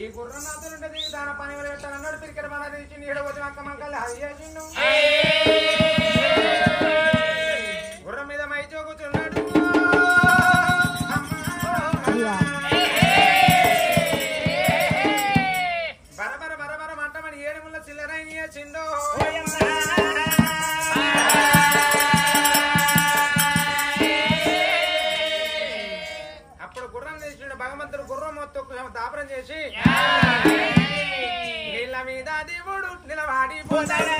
ఈ గుర్రం నాతుంటది దాని పని పెట్టాలన్నాడు పిరికెడ మన తీసి నీడబోతే అక్క మంకల్ని అది చేసిండు గుర్రం మీద మైచో కూర్చున్నాడు బరబర బరబర మంటమని ఏడుముల చిల్లరైన చిండో అప్పుడు గుర్రం చేసిండు భగవంతుడు గుర్రం మొత్తం దాపరం చేసి నీళ్ళ మీద దేవుడు నిలబడిపోతాడు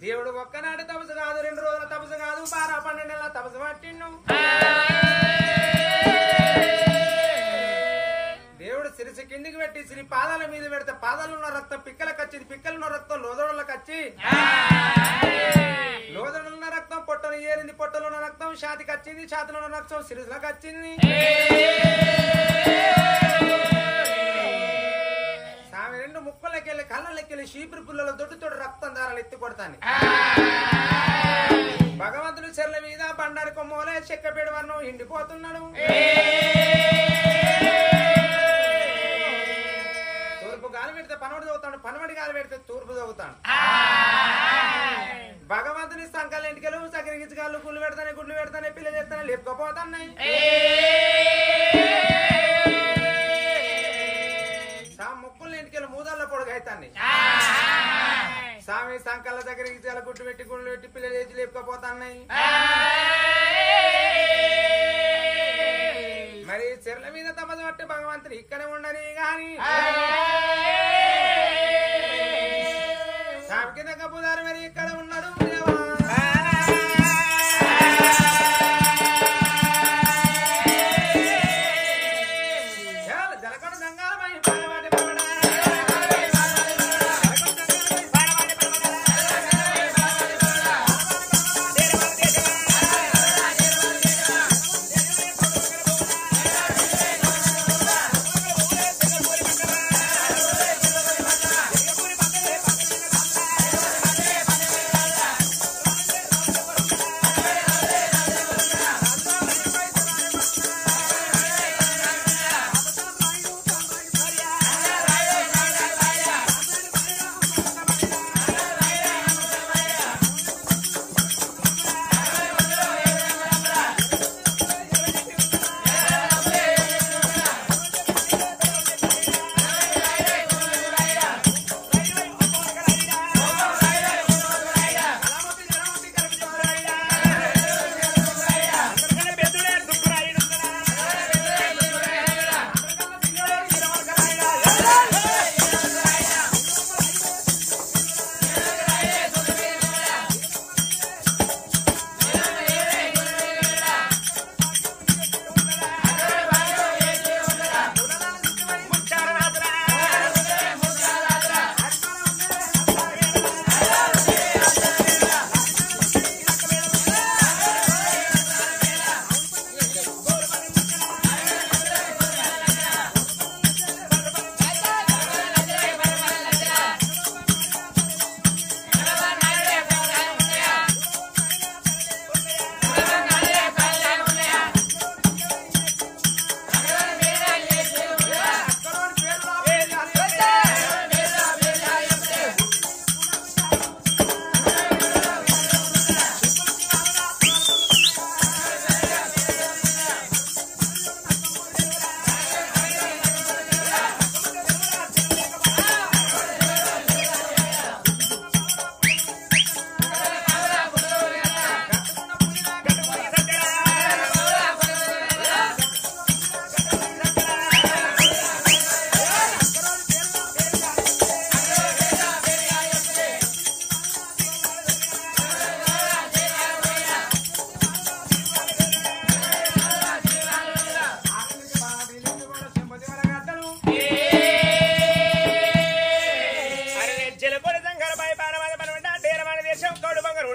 దేవుడు ఒక్కనాటి తపస్సు కాదు, 2 రోజుల తపస్సు కాదు, 12 నెలల తపస్సు పట్టిండు. దేవుడు శిరసి కిందికి పెట్టి శ్రీ పాదాల మీద పెడితే పాదాలు ఉన్న రక్తం పిక్కలకు వచ్చింది, పిక్కలున్న రక్తం లోదడులకు వచ్చి, లోదడున్న రక్తం పొట్టను ఏరింది, పొట్టలున్న రక్తం ఛాతికి వచ్చింది, ఛాతిలో ఉన్న రక్తం శిరసులకు వచ్చింది. ఆమె 2 ముక్కలకెళ్ళి కళ్ళకెళ్ళి చీపురు పుల్లలో దొడ్డుతోడు రక్తం దారాలు ఎత్తి కొడతాను. భగవంతుడు చెర్ల మీద బండారి కొమ్మలే చెక్కపేడు వర్ణం ఎండిపోతున్నాడు. తూర్పు గాలి పెడితే పనవడి చదువుతాడు, పనవడి గాలి పెడితే తూర్పు చదువుతాడు. భగవంతుని సంకల్ ఇంటికెళ్ళు సగరిగిచ్చుగాళ్ళు గుళ్ళు పెడతానే, గుడ్లు పెడతానే, పిల్ల చేస్తానే, లేపుకపోతున్నాయి. ముక్కులు ఇంటికెళ్ళి మూదల్లో పొడుగు అవుతాన్ని. స్వామి సంకల దగ్గరికి చాలా గుడ్డు పెట్టి గుళ్ళు పెట్టి పిల్లలు చేసి లేపుకపోతున్నాయి. మరి చెర్ల మీద తపస్సు పట్టి భగవంతుని ఇక్కడే ఉండని గాని స్వామికి దగ్గర పుదారు మరి ఇక్కడ ఉన్నాడు. జలకొండ సంగాలమై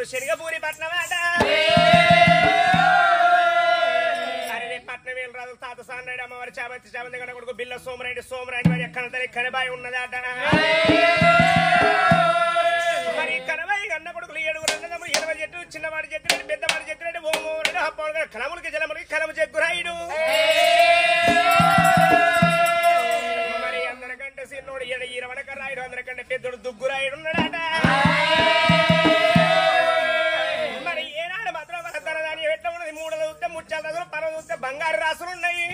శనిగపూరి పట్నం అరే పట్నం ఏం రాదు తాత సాన్నాడు అమ్మవారి చామంతి చామంతి కన్నా కొడుకు బిల్ల సోమరాయుడు సోమరాయుడు మరి ఎక్కడ తల్లి కనబాయి ఉన్నదాట. మరి కనబాయి కన్న కొడుకులు 7 అన్నదమ్ములు 8 చెట్టు చిన్నవాడి చెట్టు పెద్దవాడి చెట్టు ఓమోడు అప్పుడు కలములకి జలములకి కలము చెక్కురాయుడు. మరి అందరికంటే సిన్నోడు 20 రాయుడు అందరికంటే పెద్దోడు దుగ్గురాయుడు ఉన్నాడాట. బంగారు రాసులున్నాయి.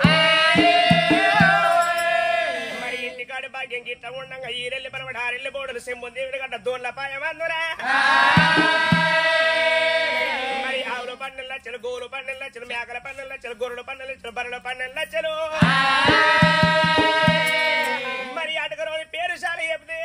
మరి ఇంటికాడి భాగ్యం గిట్ట ఉండగా ఈరెల్లి పరమటి 6 బోడలు సెంబొందేవుడి గడ్డ దోళ్ళ పాయమందురా. మరి ఆవుల 12 లక్షలు, గోలు 12 లక్షలు, మేకల 12 లక్షలు, గొర్రెలు 12 లక్షలు, బర్రెలు 12 లక్షలు. మరి అటుకరోని పేరు శాల చెప్తే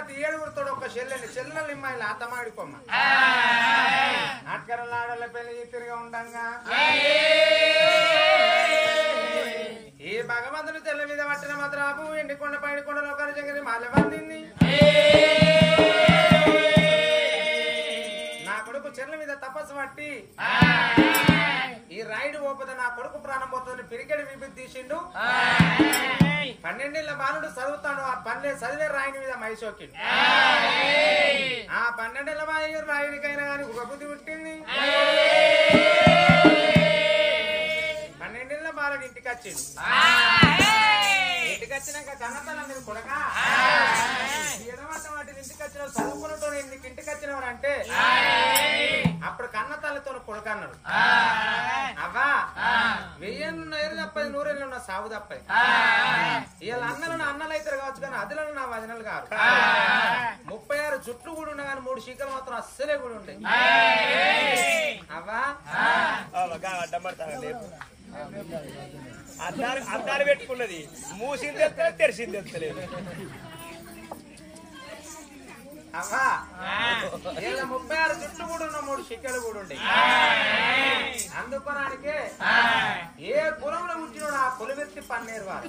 ప్రతి ఏడుగురితోడు ఒక చెల్లెలు ఇమ్మాయిలు అత్తమాడిపోమ్మ అట్కరలాడల పెళ్లి తిరిగా ఉండంగా ఈ భగవంతుడు తెల్ల మీద పట్టిన మద్రాపు ఎండికొండ పైడికొండ లోకాల జగది మాలవందిని నా కొడుకు చెర్ల మీద తపస్సు పట్టి ఈ రాయుడు పోతే నా కొడుకు ప్రాణం పోతుంది పిరికెడి విభూతి తీసిండు 12 ఏళ్ల బాలుడు చదువుతాడు ఆ చదివే రాయుడి మీద మైసోకి ఆ 12 ఏళ్ల రాయుడికైనా కానీ ఒక బుద్ధి పుట్టింది 12 ఏళ్ల బాలుడు ఇంటికి వచ్చిండు ఇంటికి వచ్చినాక కన్నతల మీద కొడక ఎడమట వాటిని ఇంటికి వచ్చిన చదువుకున్నతో ఇంటికి వచ్చినవారు అంటే అప్పుడు కన్నతల్లతో కొడుక అన్నాడు అవ్వా 1000 ఏళ్ళు తప్పది 100 ఏళ్ళు ఉన్న సాగు తప్పది వీళ్ళ అన్నలు అయితే కావచ్చు కానీ అదిలో నా వదినలు కాదు 36 చుట్లు కూడా ఉన్నా కానీ 3 శీకలు మాత్రం అస్సలే కూడా ఉంటాయి అవ్వా అద్దాలు పెట్టుకున్నది మూసింది ఎత్తలేదు తెరిసింది ఎత్తలేదు అవ్వా వీళ్ళ 36 చుట్లు కూడా ఉన్న 3 శిక్కలు కూడా ఉంటాయి అందుకోనానికే ఏ కులంలో పుట్టినోడు ఆ కులవెత్తి పని నేర్వాలి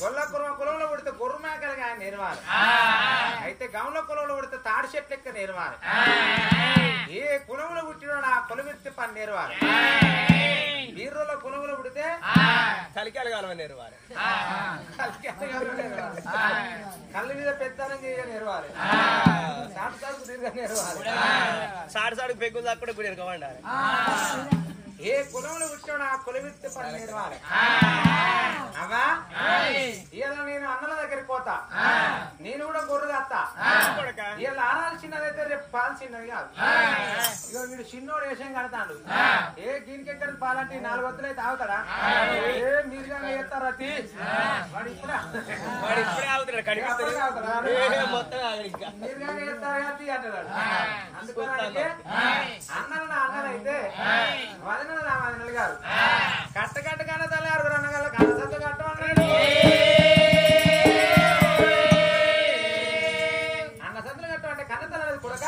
గొల్ల కులంలో పుడితే గొర్రె మేకలుగా ఆయన నేర్వాలి అయితే గౌన్ల కులంలో పుడితే తాడి చెట్లు లెక్క నేర్వాలి ఏ కులంలో పుట్టినోడు ఆ కులవెత్తి పని నేర్వాలి వీరుల కులంలో పుడితే కలికాలు కాలం నేర్వాలి కళ్ళ మీద పెద్దనం చేయ నేర్వాలి సాటు సాటుకు తిరిగా నేర్వాలి సాడు పెగ్గులు అక్కడ కూడా ఎరగమండాలి ఏ కులంలో పుట్టినోడు ఆ కులవెత్తి పని నేర్వాలి అవ్వా ఇలా నేను అన్నల దగ్గరికి పోతా నేను కూడా గొర్రె కాస్తా వీళ్ళ ఆరాలు చిన్నదైతే రేపు పాలు చిన్నది కాదు ఇక వీడు చిన్నోడు వేషం కడతాడు ఏ దీనికెక్కడ పాలంటే 4 వద్దులు అయితే ఆగుతాడా ఏ మీరుగా చేస్తారా వాడు ఇప్పుడే ఆగుతాడు మీరుగా చేస్తారా అంటాడు అందుకోడానికి అన్నలు అయితే వదినలు నా వదినలు గారు కట్ట కన్న తల్లి 6 అన్నగల కన్నసంత కట్టమన్నాడు అన్న సంతులు కట్టమంటే కన్న తల్లి కొడక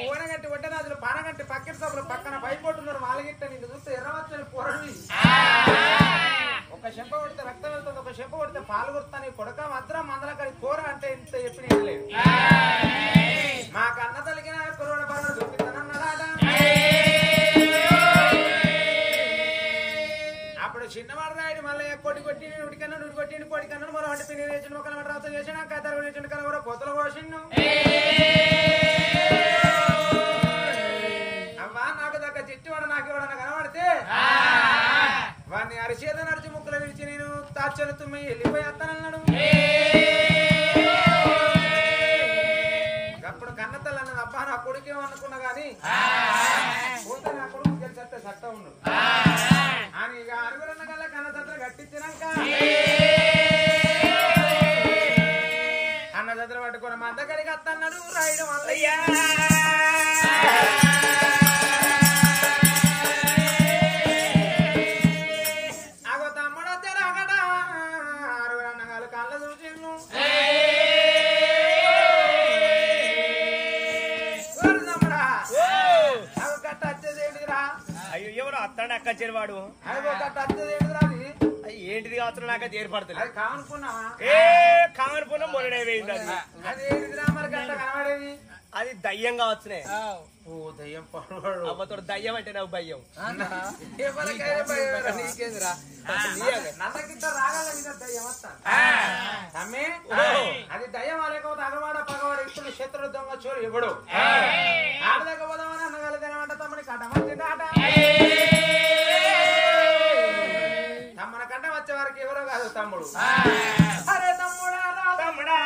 ఓన గట్టి ఒడ్డనాథులు పానగట్టి పక్కన సభలు పక్కన పైపోతున్నారు వాళ్ళగిట్ట నిన్ను చూస్తే ఎర్రవచ్చని పొరవి ఒక చెంప కొడితే రక్తం వెళ్తుంది ఒక చెంప కొడితే పాలు కొడతాను కొడక మాత్రం మందల కడి కూర అంటే ఇంత చెప్పిన లేదు మా కన్న తల్లికి కురవడ పనులు చూపిస్తానన్నాడా అప్పుడు చిన్నవాడు రాయుడు మళ్ళీ కొట్టి ఉడికన్నాడు కొట్టిండు కొడి కన్నాడు మరో వంటి పిన్ని వేసిన ఒక రాత చేసిన కథలు వేసిన కల కూడా కొత్తలు కోసిండు అవ్వా నాకు దగ్గర చిట్టివాడు నాకు ఎవడన్నా కనబడితే వాడిని అరిచేద నడిచి ముక్కలు విడిచి నేను తాచలు తుమ్మి వెళ్ళిపోయి వస్తానన్నాడు అప్పుడు కన్నతల్లి అన్నది అబ్బా నా కొడుకేమనుకున్నా గాని పోతే నా కొడుకు గెలిచేస్తే చట్టం ఉన్నాడు అని ఇక 6 అన్నగల కన్నతత్తులు కట్టించినాక అన్న దద్దలు పట్టుకుని మా దగ్గరికి వస్తాడు రాయుడు మల్లయ్య అగో తమ్ముడు తెరగడ 6 అన్నగాలు కళ్ళ చూసిండు తమ్ముడా అవి కట్ట వచ్చేది ఏంటిదిరా అయ్యో ఎవరు అత్తాడు అక్క చెరువాడు అవి కట్ట వచ్చేది ఏంటిదిరా ఏంటిది కావచ్చు నాకు అది ఏర్పడుతుంది అది కానుకున్నావా ఏ కామన్ పుణ్యం మొన్నడే వేయింది అది అది ఏంటిదిరా మరి గట్ట కనబడేది అది దయ్యం కావచ్చునే ఓ దయ్యం పడవాడు అవ్వతో దయ్యం అంటే నాకు భయం నీకేందిరా నల్లకింత రాగాల మీద దయ్యం వస్తాను అది దయ్యం లేకపోతే అగవాడ పగవాడు ఇప్పుడు శత్రుడు దొంగ చోరు ఇవ్వడు ఆడలేకపోదామని అన్నగాలి తినమంట తమ్మని కట్టమంటే తమ్మన కంట వచ్చే వారికి ఎవరో కాదు తమ్ముడు అరే తమ్ముడా తమ్ముడా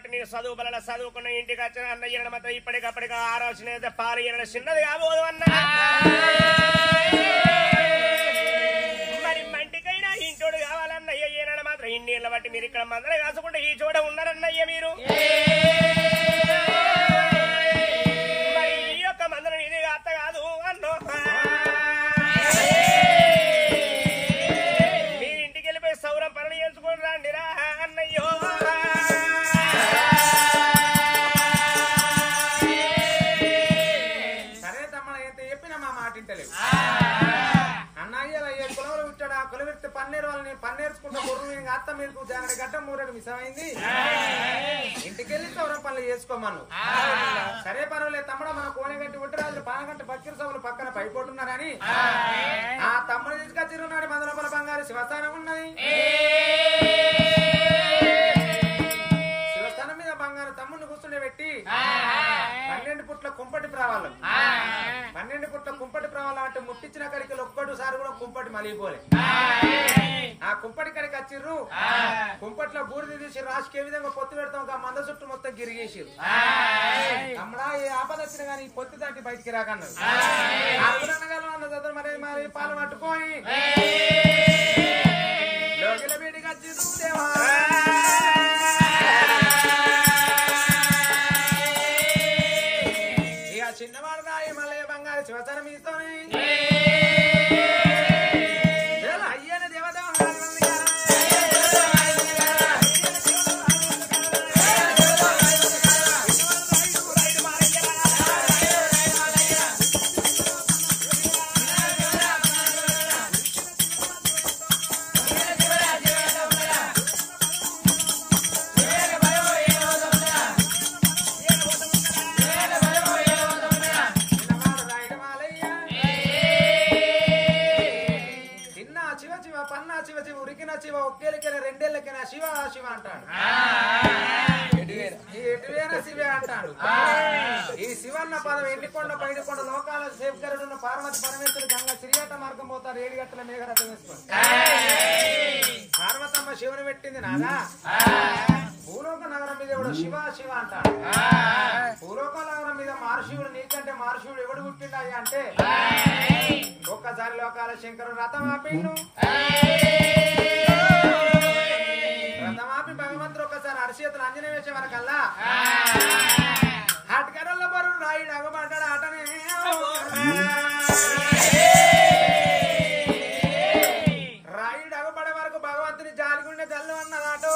బట్టి నేను చదువు బల చదువుకున్న ఇంటికి వచ్చిన అన్నయ్య మాత్రం ఇప్పటికప్పటిగా ఆలోచన పాలు ఈయన చిన్నది కాబోదు అన్న మరి మంటికైనా ఇంటోడు కావాలన్నయ్య ఈయన మాత్రం ఇన్నేళ్ళ బట్టి మీరు ఇక్కడ మందర కాసుకుంటే ఈ చోట ఉన్నారన్నయ్య మీరు మరి ఈ యొక్క మందరం ఇది అత్త కాదు అన్నో మీరింటికి వెళ్ళిపోయి సౌరం పనులు చేసుకుని రండిరా అన్నయ్యో అన్నయ్య కులవలు విట్టాడు ఆ కుల విడితే పన్నేరు వాళ్ళని పన్నేర్చుకుంటా బొర్రు అత్త మీకు జాగడి గడ్డ మూరడు మిసమైంది ఇంటికెళ్ళి సౌరం పనులు చేసుకోమను సరే పర్వాలేదు తమ్ముడు మన కోని గట్టి ఉట్టరాజు పానగంట బక్కిరి సభలు పక్కన పైపోతున్నారని ఆ తమ్ముడు తీసుకొచ్చిరున్నాడు 100 రూపాయల బంగారు శివస్థానం ఉన్నది శివస్థానం మీద బంగారు తమ్ముడిని కూర్చుండే పెట్టి 12 పుట్ల కుంపటి ప్రావాళ్ళు 12 పుట్ల కుంపటి ప్రావాలు అంటే ముట్టించిన కడికి ఒక్కటిసారి కూడా కుంపటి మలిగిపోలే ఆ కుంపటి కడికి వచ్చిర్రు కుంపట్లో బూడిద తీసి రాసుకే విధంగా పొత్తు పెడతాం ఆ మంద చుట్టూ మొత్తం గిరిగేసిరు తమ్ముడా ఏ ఆపద వచ్చినా కానీ పొత్తు దాటి బయటికి రాకన్నారు మరి మరి పాలు పట్టుకొని లోకిల బీడికి వచ్చిర్రు దేవా చిన్నవాడు రాయి మళ్ళీ బంగారు శివతన మీతోనే అయ్యన దేవత శివ ఒక్కేలకైనా రెండేళ్ళకైనా శివ శివ అంటాడు ఎటువైనా శివే అంటాడు ఈ శివన్న పదం ఎండికొండ పైడికొండ లోకాల సేఫ్గరుడున్న పార్వతి పరమేశ్వరుడు గంగా సిరియాట మార్గం పోతారు 7 గంటల మేఘరథం వేసుకొని పార్వతమ్మ శివుని పెట్టింది నాదా భూలోక నగరం మీద ఎవడు శివ శివ అంటాడు భూలోక నగరం మీద మహర్షివుడు నీకంటే మహర్షివుడు ఎవడు పుట్టిండాయి అంటే ఒక్కసారి లోకాల శంకరుడు రథం ఆపిండు రథమాపి భగవంతుడు ఒకసారి అరిచేతులు అంజన వేసే వరకల్లా హట్కరల్లో బరువు రాయుడు అగబడ్డాడు ఆటనే రాయుడు అగబడే వరకు భగవంతుని జాలిగుండే జల్లు అన్నదాటో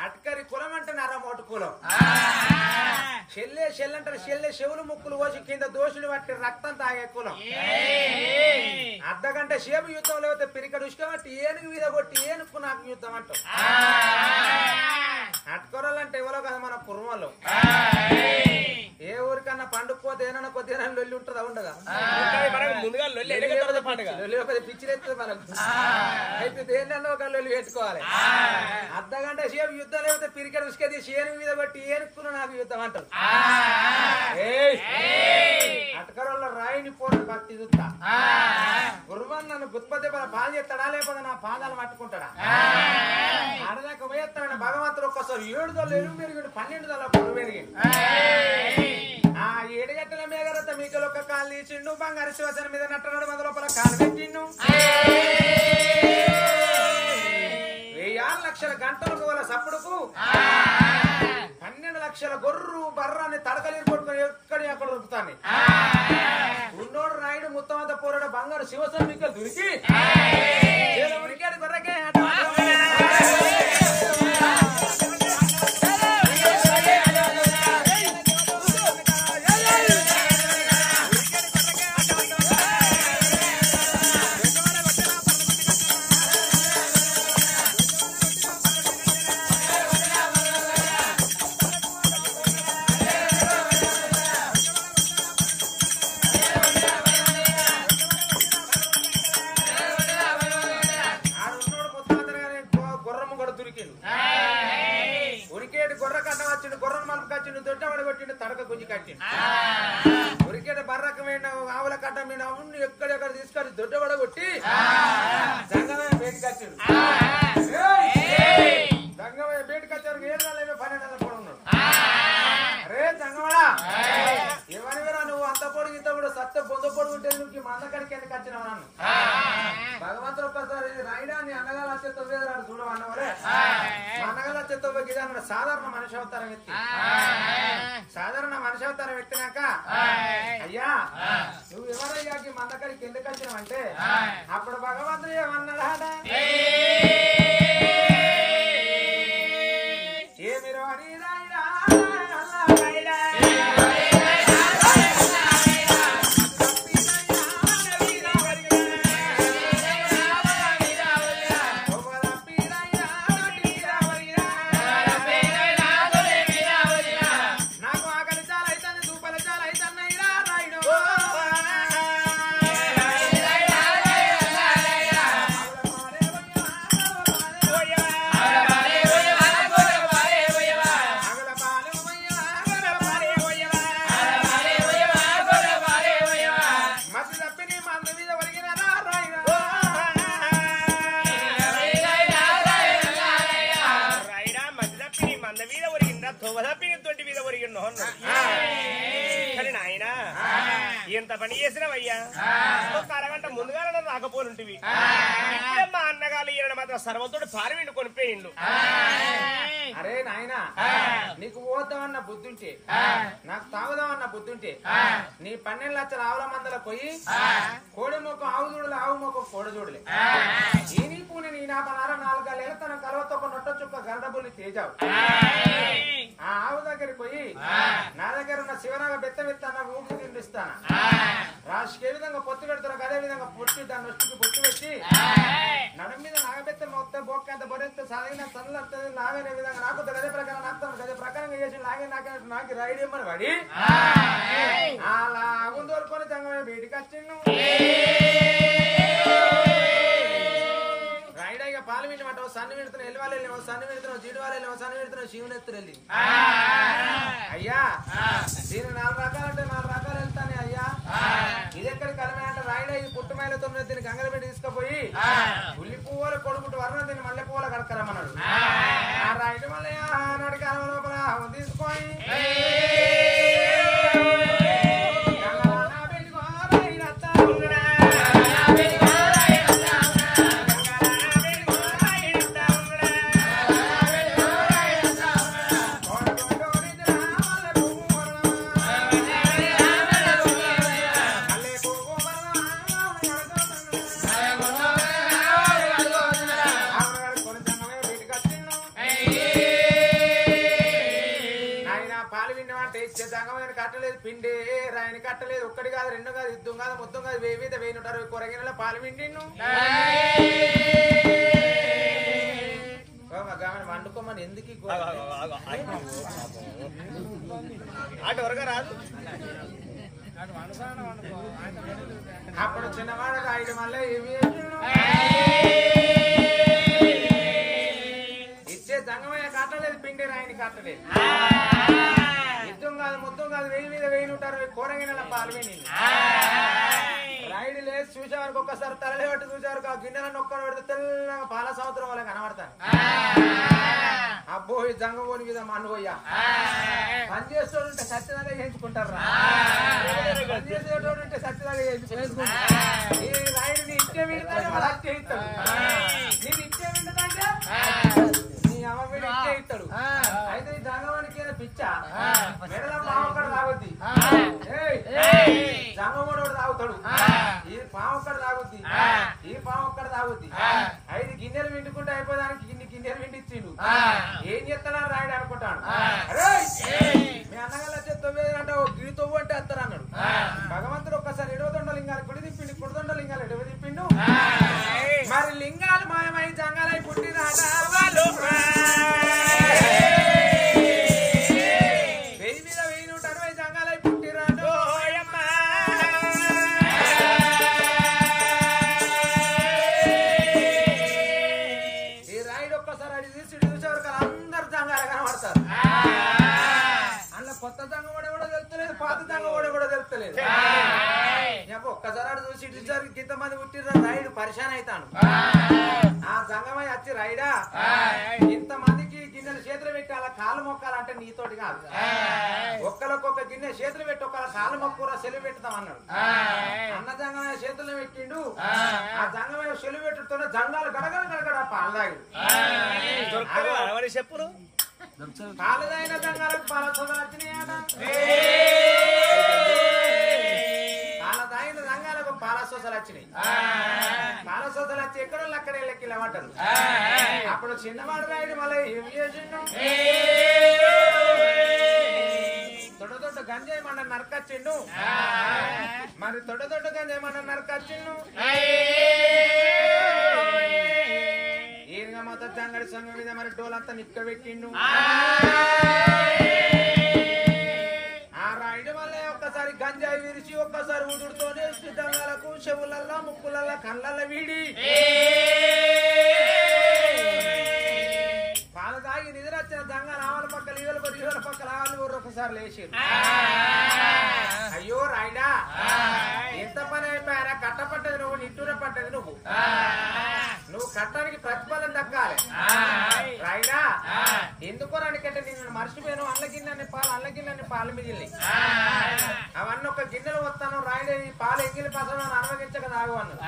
హట్కరి కులం అంటే నరమోటు కులం చెల్లె చెల్లంటారు చెల్లె చెవులు ముక్కులు కోసి కింద దోషులు పట్టి రక్తం తాగే కులం అర్ధగంట సేపు యుద్ధం లేకపోతే పిరికడు ఉష్కబట్టి ఏనుగు మీద కొట్టి ఏనుక్కు నాకు యుద్ధం అంటాం అట్కొరాలంటే ఎవరో కదా మన కుర్మలు ఏ ఊరికన్నా పండుగపోతే ఏమన్నా కొద్దిగా లొల్లి ఉంటుందా ఉండదా పిచ్చిలు ఎత్తుంది మనకు అయితే దేన్నన్నా ఒక లొల్లి పెట్టుకోవాలి అర్ధగంట సేపు యుద్ధం లేకపోతే పిరికడు ఉష్కది ఏనుగు మీద కొట్టి ఏనుక్కున్న నాకు యుద్ధం అంటారు అటకరోళ్ళ రాయిని పోరు భక్తి చూస్తా గురువన్ నన్ను గుత్పతి పాలు చేస్తాడా లేకపోతే నా పాదాలు పట్టుకుంటాడా ఆడదాకా పోయేస్తాడని భగవంతుడు ఒక్కసారి 7 దొల్లు ఎరుగు పెరిగిండు 12 దొల్ల పొడు పెరిగిండు ఆ 7 గంటల మేఘరత మీకలు ఒక కాలు తీసిండు బంగారు శివసన మీద నట్టనాడు 100 రూపాయల కాలు పెట్టిండు 1000 లక్షల గంటలకు వాళ్ళ సప్పుడుకు 12 లక్షల గొర్రు బర్రాన్ని తడకలీరు కొట్టుకొని ఎక్కడి అక్కడ దొరుకుతాను ఉన్నోడు రాయుడు మొత్తం అంతా పోరాడు బంగారు శివసన మీకలు దొరికి ఉరికాడు గొర్రకే మొత్తం ఆవుల కట్ట మీద ఎక్కడెక్కడ తీసుకొని దొడ్డబడ కొట్టి జంగమయ్య బయటకు వచ్చాడు. జంగమయ్య బయటకు వచ్చారు 7 నెలలు 12 నెలల పొడి ఉన్నాడు. అరే జంగమడా ఏమనివరా నువ్వు అంత పొడుగు ఇంత కూడా సత్త బొంద పొడుగు ఉంటే నువ్వు మందకడికి ఎందుకు వచ్చినావు నన్ను? భగవంతుడు ఒక్కసారి రాయిడా నీ అన్నగారు వచ్చే తొవ్వేదాడు చూడమన్నవరే మా అన్నగారు వచ్చే తొవ్వకి అన్నాడు. సాధారణ మనిషి అవతారం ఎత్తి సాధారణ మనిషి అవతారం ఎత్తినాక అయ్యా నువ్వు ఎవరయ్యాకి మందకడికి ఎందుకు వచ్చినావు అంటే అప్పుడు భగవంతుడు ఏమన్నాడా ఏమిరో అని రాయిడా ఎంత పని చేసినావయ్యా ఒక అరగంట ముందుగా రాకపోనుంటివి. మా అన్నగారు ఈయన మాత్రం సర్వతోడు పారివిండు కొనిపోయిండు. అరే నాయనా నీకు ఓద్దామన్న బుద్ధి ఉంటే నాకు తాగుదామన్న బుద్ధి ఉంటే నీ 12 లక్షల ఆవుల మందల పోయి కోడి మొక్క ఆవు చూడలే ఆవు మొక్క కోడ చూడలే ఈ నీ పూని నీ నా 4 గాలేళ్ళ తన కలవతో ఒక నొట్ట చుక్క గరడబుల్ని తేజావు. ఆ ఆవు దగ్గరికి పోయి నా దగ్గర ఉన్న శివనాగ బెత్తమెత్తాన ఊపిరి తిండిస్తాను రాజుకి ఏ విధంగా పొత్తు పెడతారు అదే విధంగా పొట్టి దాని నొష్టికి పొట్టు పెట్టి నడు మీద నాగబెత్త మొత్తం బొక్క అంత బొరెత్తే చదివిన సన్నులు వస్తుంది నాగనే విధంగా నాకు గదే ప్రకారం నాకుతాను గదే ప్రకారంగా చేసి నాగే నాకు రైడ్ ఇమ్మని పడి అలా ఆగుని తోలుకొని జంగమయ్య బయటికి వచ్చిండు. రైడ్ అయ్యా పాలు వినమాట సన్ను విడుతున్నావు ఎల్లివాళ్ళు వెళ్ళావు సన్ను విడుతున్నావు జీడివాళ్ళు వెళ్ళావు సన్ను విడుతున్నావు శివుని ఎత్తులు వెళ్ళి అయ్యా దీని 4 రకాలంటే 4 రకాలు వెళ్తానే అయ్యా ఇది ఎక్కడి కలమే అంటే రాయిడా ఇది పుట్టుమైలతో దీన్ని గంగల పెట్టి తీసుకుపోయి ఉల్లి పువ్వుల కొడుకుంటూ వర్ణం దీన్ని మల్లె పువ్వుల కడకరమ్మన్నాడు. ఆ రాయిడు మళ్ళీ నాటి కాలం లోపల తీసుకొని కట్టలేదు పిండి రాయని కట్టలేదు ఒక్కటి కాదు 2 కాదు 2 కాదు మొత్తం కాదు 1000 కొరగినలో పాలు పిండిను వండుకోమని ఎందుకు రాదు. అప్పుడు చిన్నవాడు రాయడం వల్ల ఏమి ఇచ్చే జంగమయ్య కట్టలేదు పిండి రాయని కట్టలేదు యుద్ధం కాదు మొత్తం కాదు 1000 మీద 1000 కూరగిన్నెల పాలు విని రైడ్ లేదు చూసేవారికి ఒక్కసారి తరలి పట్టి చూసేవారికి ఆ గిన్నెలను ఒక్కడు పెడితే తెల్లగా పాల సంవత్సరం వాళ్ళకి కనబడతాను. అబ్బో ఈ జంగమోని మీద మన్నుపోయ్యా పని చేసేటోడు ఉంటే సత్యదాగా చేయించుకుంటారు పని చేసేటోడు ఉంటే సత్యదాగా చేయించుకుంటారు. ఈ రైడ్ నీ ఇచ్చే వింటాడు వాళ్ళు అట్టే ఇస్తాడు నేను ఇచ్చే వింటదంటే నీ అమ్మ వీడు ఇచ్చే ఇస్తాడు. అయితే ఈ జంగమోనికి పిచ్చా మెడల పాము ఒక్కడ తాగుద్ది జంగమోడు తాగుతాడు ఈ పాము ఒక్కడ తాగుద్ది ఈ పాము ఒక్కడ తాగుద్ది 5 గిన్నెలు విండుకుంటే అయిపోదానికి ఇన్ని గిన్నెలు విండిచ్చిండు ఏం చేస్తానని రాయడు అనుకుంటాను. మీ అన్నగారు వచ్చే 9 అంటే గిరి తొవ్వు అంటే వస్తారు అన్నాడు. భగవంతుడు ఒక్కసారి 7 లింగాలు కుడి తిప్పిండు 9 లింగాలు ఎడవ తిప్పిండు. మరి లింగాలు మాయమై జంగాలై పుట్టినాట వాళ్ళు 1000 మీద 1160 జంగాలై పుట్టిరాడు. ఈ రాయుడు ఒక్కసారి అడిగి చూసేవారు అందరు జంగాలు కనబడతారు. ఒక్కసారి చూసి ఇటుసారి ఇంతమంది పుట్టిర్రా రాయుడు పరిశాన్ అవుతాను ఆ సంగమై వచ్చి రైడా ఇంతమందికి గిన్నెలు చేతులు పెట్టి అలా కాలు మొక్కాలంటే నీతోటి కాదు ఒక్కరికొక్క గిన్నె చేతులు పెట్టి ఒక్కళ్ళ కాలు మొక్కురా సెలవు పెట్టుతాం అన్నాడు అన్న జంగమయ్య చేతులు పెట్టిండు ఆ జంగమయ్య సెలవు పెట్టుతూనే జంగాలు గడగడ గడగడ పాలు తాగి చెప్పులు పాలు తాగిన జంగాలకు పాల సోదలు వచ్చినాయట పాల తాగిన రంగాలకు పాల సోసలు వచ్చినాయి పాల సోసలు వచ్చి ఎక్కడో అక్కడే లెక్కిలమంటారు అప్పుడు చిన్నవాడు రాయుడు మళ్ళీ ఏం చేసిండు తొడ తొడ్డ గంజాయి మన నరకచ్చిండు మరి తొడ తొడ్డ గంజాయి మన నరకచ్చిండు ఈయనగా మొత్తం జంగడి సంఘం మీద మరి డోలంతా నిక్కబెట్టిండు ఆ రాయుడు వల్ల ఒక్కసారి గంజాయి విరిచి ఒక్కసారి ఉదుడుతోనే దంగాలకు చెవులల్లా ముక్కులల్లా కళ్ళల్లా వీడి పాలు తాగి నిద్ర వచ్చిన దంగా ఆవల పక్కల ఈవల పక్కల ఆవల ఊరు ఒకసారి లేచారు అయ్యో రాయుడా ఎంత పని అయిపోయారా కట్టపడ్డది నువ్వు నిట్టూర పడ్డది నువ్వు కట్టానికి ప్రతిఫలం దక్కాలి రాయుడా ఎందుకో రానికంటే నేను మర్చిపోయాను అల్లగిన్నె పాలు మిగిలి అవన్నీ ఒక గిన్నెలు వస్తాను రాయుడే ఈ పాలు ఎంగిలి పసలు అనుభవించక తాగు అన్నాడు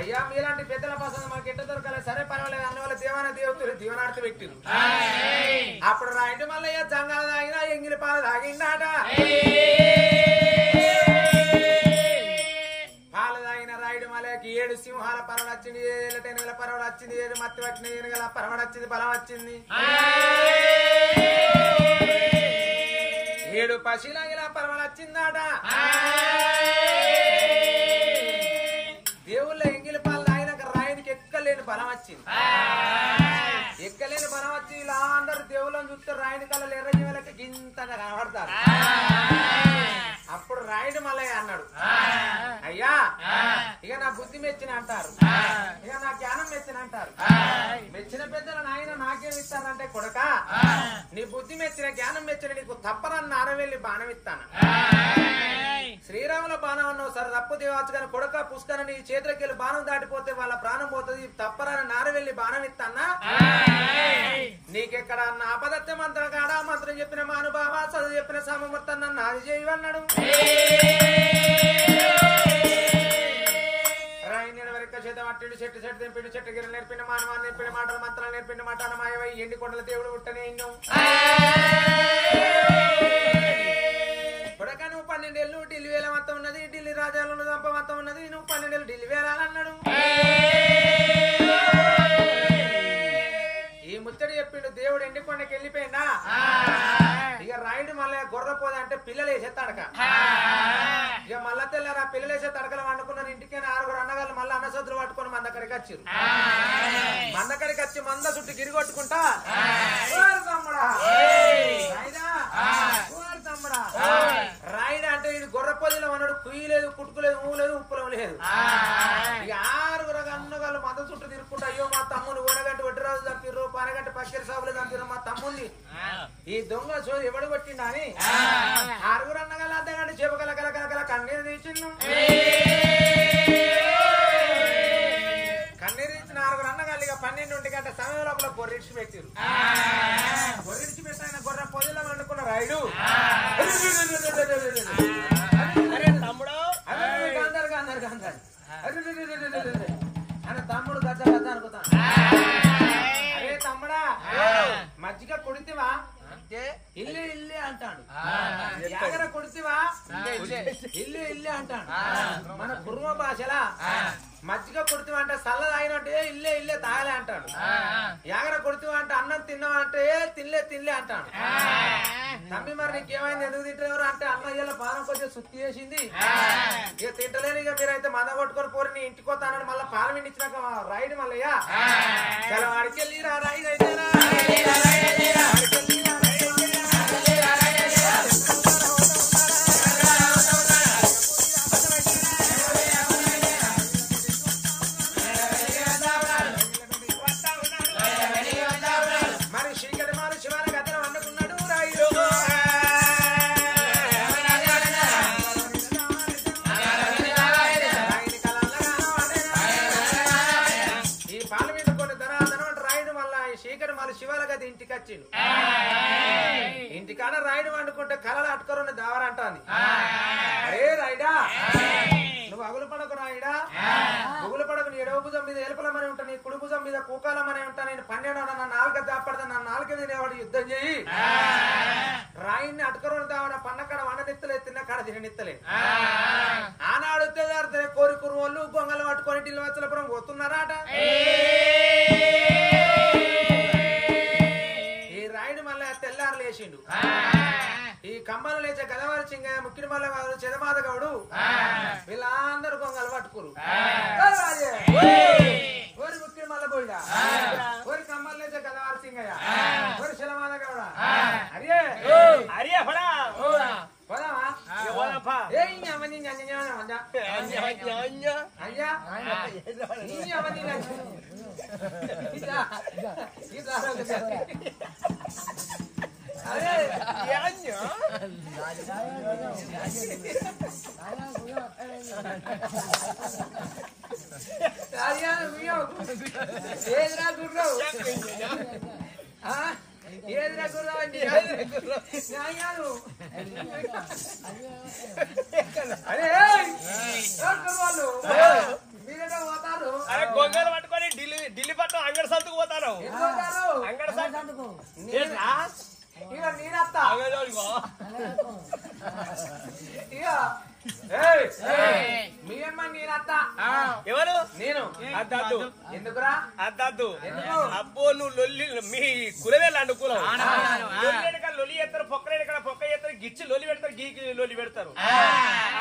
అయ్యా మీలాంటి పెద్దల పసలు మాకు ఎట్ట దొరకాలి సరే పర్వాలేదు అన్న వాళ్ళ దేవాన దేవతలు దీవనార్తి పెట్టిరు అప్పుడు రాయుడు మళ్ళీ జంగాలు తాగినా ఎంగిలి పాలు తాగిండాట పాలు తాగిన రాయుడు మలకి 7 సింహాల పరవడు వచ్చింది 7 టెనుగల పరవడు వచ్చింది 7 మత్తి పట్టిన ఏనుగల పరవడు వచ్చింది బలం వచ్చింది 7 పశువుల పరవడు వచ్చిందాట దేవుళ్ళ ఎంగిలి పాలు తాగినాక రాయుడికి ఎక్కలేని బలం వచ్చింది ఎక్కలేని బలం వచ్చి ఇలా అందరు దేవుళ్ళని చూస్తే రాయుడి కళ్ళలు ఎర్రజీవులకి గింతగా కనబడతారు అప్పుడు రాయుడు మల్లయ్య అన్నాడు అయ్యా ఇక నా బుద్ధి మెచ్చిన అంటారు ఇక నా జ్ఞానం మెచ్చిన అంటారు మెచ్చిన పెద్దల నాయన నాకేం ఇస్తానంటే కొడక నీ బుద్ధి మెచ్చిన జ్ఞానం మెచ్చిన నీకు తప్పరన్న అరవెల్లి బాణం ఇస్తాను శ్రీరాముల బాణం అన్నావు సరే తప్పు దేవచ్చు కానీ కొడక పుష్కర నీ చేతులకి వెళ్ళి బాణం దాటిపోతే వాళ్ళ ప్రాణం పోతుంది తప్పరని నారవెల్లి బాణం ఇస్తానా నీకెక్కడ అన్న అపదత్త మంత్రం కాడా మంత్రం చెప్పిన మానుభావ చదువు చెప్పిన సమమూర్తం నన్ను అది చేయవన్నాడు రాయిని వరక చేత మట్టిడు చెట్టు చెట్టు తెంపిడు చెట్టు గిరి నేర్పిన మానవాన్ని నేర్పిన మాటలు మంత్రాలు నేర్పిన మాటల మాయవై ఎండి కొండల దేవుడు పుట్టనే ఇన్ను కొడక నువ్వు 12 ఏళ్ళు ఢిల్లీ వేల మొత్తం ఉన్నది ఢిల్లీ రాజ్యాలను దంప మొత్తం ఉన్నది నువ్వు 12 ఏళ్ళు ఢిల్లీ వేలాలన్నాడు ఈ ముచ్చడి చెప్పిండు దేవుడు ఎండి కొండకి వెళ్ళిపోయినా ఇక రాయుడు మళ్ళీ గొర్రపోదా అంటే పిల్లలు వేసే తడక ఇక మళ్ళా తెల్లారు ఆ పిల్లలు వేసే తడకలు వండుకున్నారు ఇంటికైనా 6 అన్నగాళ్ళు మళ్ళీ అన్నసొద్దులు పట్టుకొని మందకడికి వచ్చారు మందకడికి వచ్చి మంద చుట్టూ గిరిగొట్టుకుంటా తమ్ముడా తమ్ముడా రాయుడు అంటే ఇది గొర్రపోదిలో అన్నాడు కుయ్యి లేదు కుట్టుకు లేదు ఊ లేదు ఉప్పులం లేదు ఇక 6 అన్నగాళ్ళు మంద చుట్టూ తిరుక్కుంటా అయ్యో మా తమ్ముని ఓనగంట వడ్డరాజు చంపిర్రు పనగంట పక్కిర సాబులు చంపిర్రు మా తమ్ముని ఈ దొంగ చో ఎవడు కొట్టిండా అని 6 అన్నగాళ్ళు అద్దగంట చెపకల కలకల కన్నీరు తీసిండు కన్నీరు ఇచ్చిన 6 అన్నగాళ్ళు ఇక 12 గంట సమయం లోపల గొర్రెడిచి పెట్టిరు గొర్రెడిచి పెట్టిన గొర్రె పొదిలో వండుకున్న రాయుడు తమ్ముడు అని తమ్ముడు గద్ద గద్ద అనుకుతాను అరే తమ్ముడా మజ్జిగ కొడితివా ఇల్లు ఇల్లే అంటాడు ఎగర కొడితివా ఇల్లు ఇల్లే అంటాడు మన కుర్మ భాషలా మజ్జిగ కొడుతూ అంటే చల్ల తాగినట్టే ఇల్లే ఇల్లే తాగలే అంటాడు ఎగర కొడుతూ అంటే అన్నం తిన్నావా అంటే తినలే అంటాడు తమ్మి మరి నీకేమైంది ఎందుకు తింటారు అంటే అన్నయ్యల పానం కొంచెం సుత్తి చేసింది ఇక తింటలేని ఇక మీరైతే మంద కొట్టుకొని పోరి నీ ఇంటికి పోతానని మళ్ళీ పాలు విండించినాక రాయుడు మల్లయ్య చాలా వాడికి వెళ్ళి రాయుడు అయితే వచ్చిండు ఇంటికాడ రాయుడు వండుకుంటే కళలు అట్టుకోరున్న దావరంటాంది అరే రాయుడా నువ్వు అగులు పడకు రాయుడా గుగులు పడకు నీ ఎడవ భుజం మీద ఎలుపలమని ఉంటా నీ కుడి భుజం మీద కూకాలమని ఉంటా నేను 12 నా 4 దాపడతా నా 4 తినేవాడు యుద్ధం చేయి రాయిని అటుకరుని దావన పన్నకాడ వండనిత్తలే తిన్న కాడ తిననిత్తలే ఆనాడు కోరి కురువోళ్ళు గొంగలు పట్టుకొని ఢిల్లీ వచ్చలపురం పోతున్నారాట ఈ రాయుడు మళ్ళీ తెల్లారు లేచిండు ఈ కమ్మలు లేచే గదవారి చింగయ్య ముక్కిడి మల్ల గౌడు చెదమాద గౌడు వీళ్ళందరూ గొంగలు పట్టుకురు ఓరి ముక్కిడి మల్ల పోయిడా ఓరి కమ్మలు లేచే గదవారి చింగయ్య ఓరి చెదమాద గౌడ అరే అరే పడా పోదామా ఏదిరా గుర్రావు ఏదిరా గుర్రావు అండి అరే వాళ్ళు మీరేటో పోతారు అరే గొంగలు పట్టుకొని ఢిల్లీ పట్టు అంగడి సంతకు పోతాను అంగడి సంతకు ఇక నేనత్తా ఇక మీ అమ్మ నేనత్తా ఎవరు నేను అద్దద్దు ఎందుకురా అద్దద్దు అబ్బో నువ్వు లొల్లి మీ కులవేళ్ళు అనుకూలం లొల్లి చేస్తారు పొక్కలేడు పొక్క చేస్తారు గిచ్చి లొల్లి పెడతారు గీకి లొల్లి పెడతారు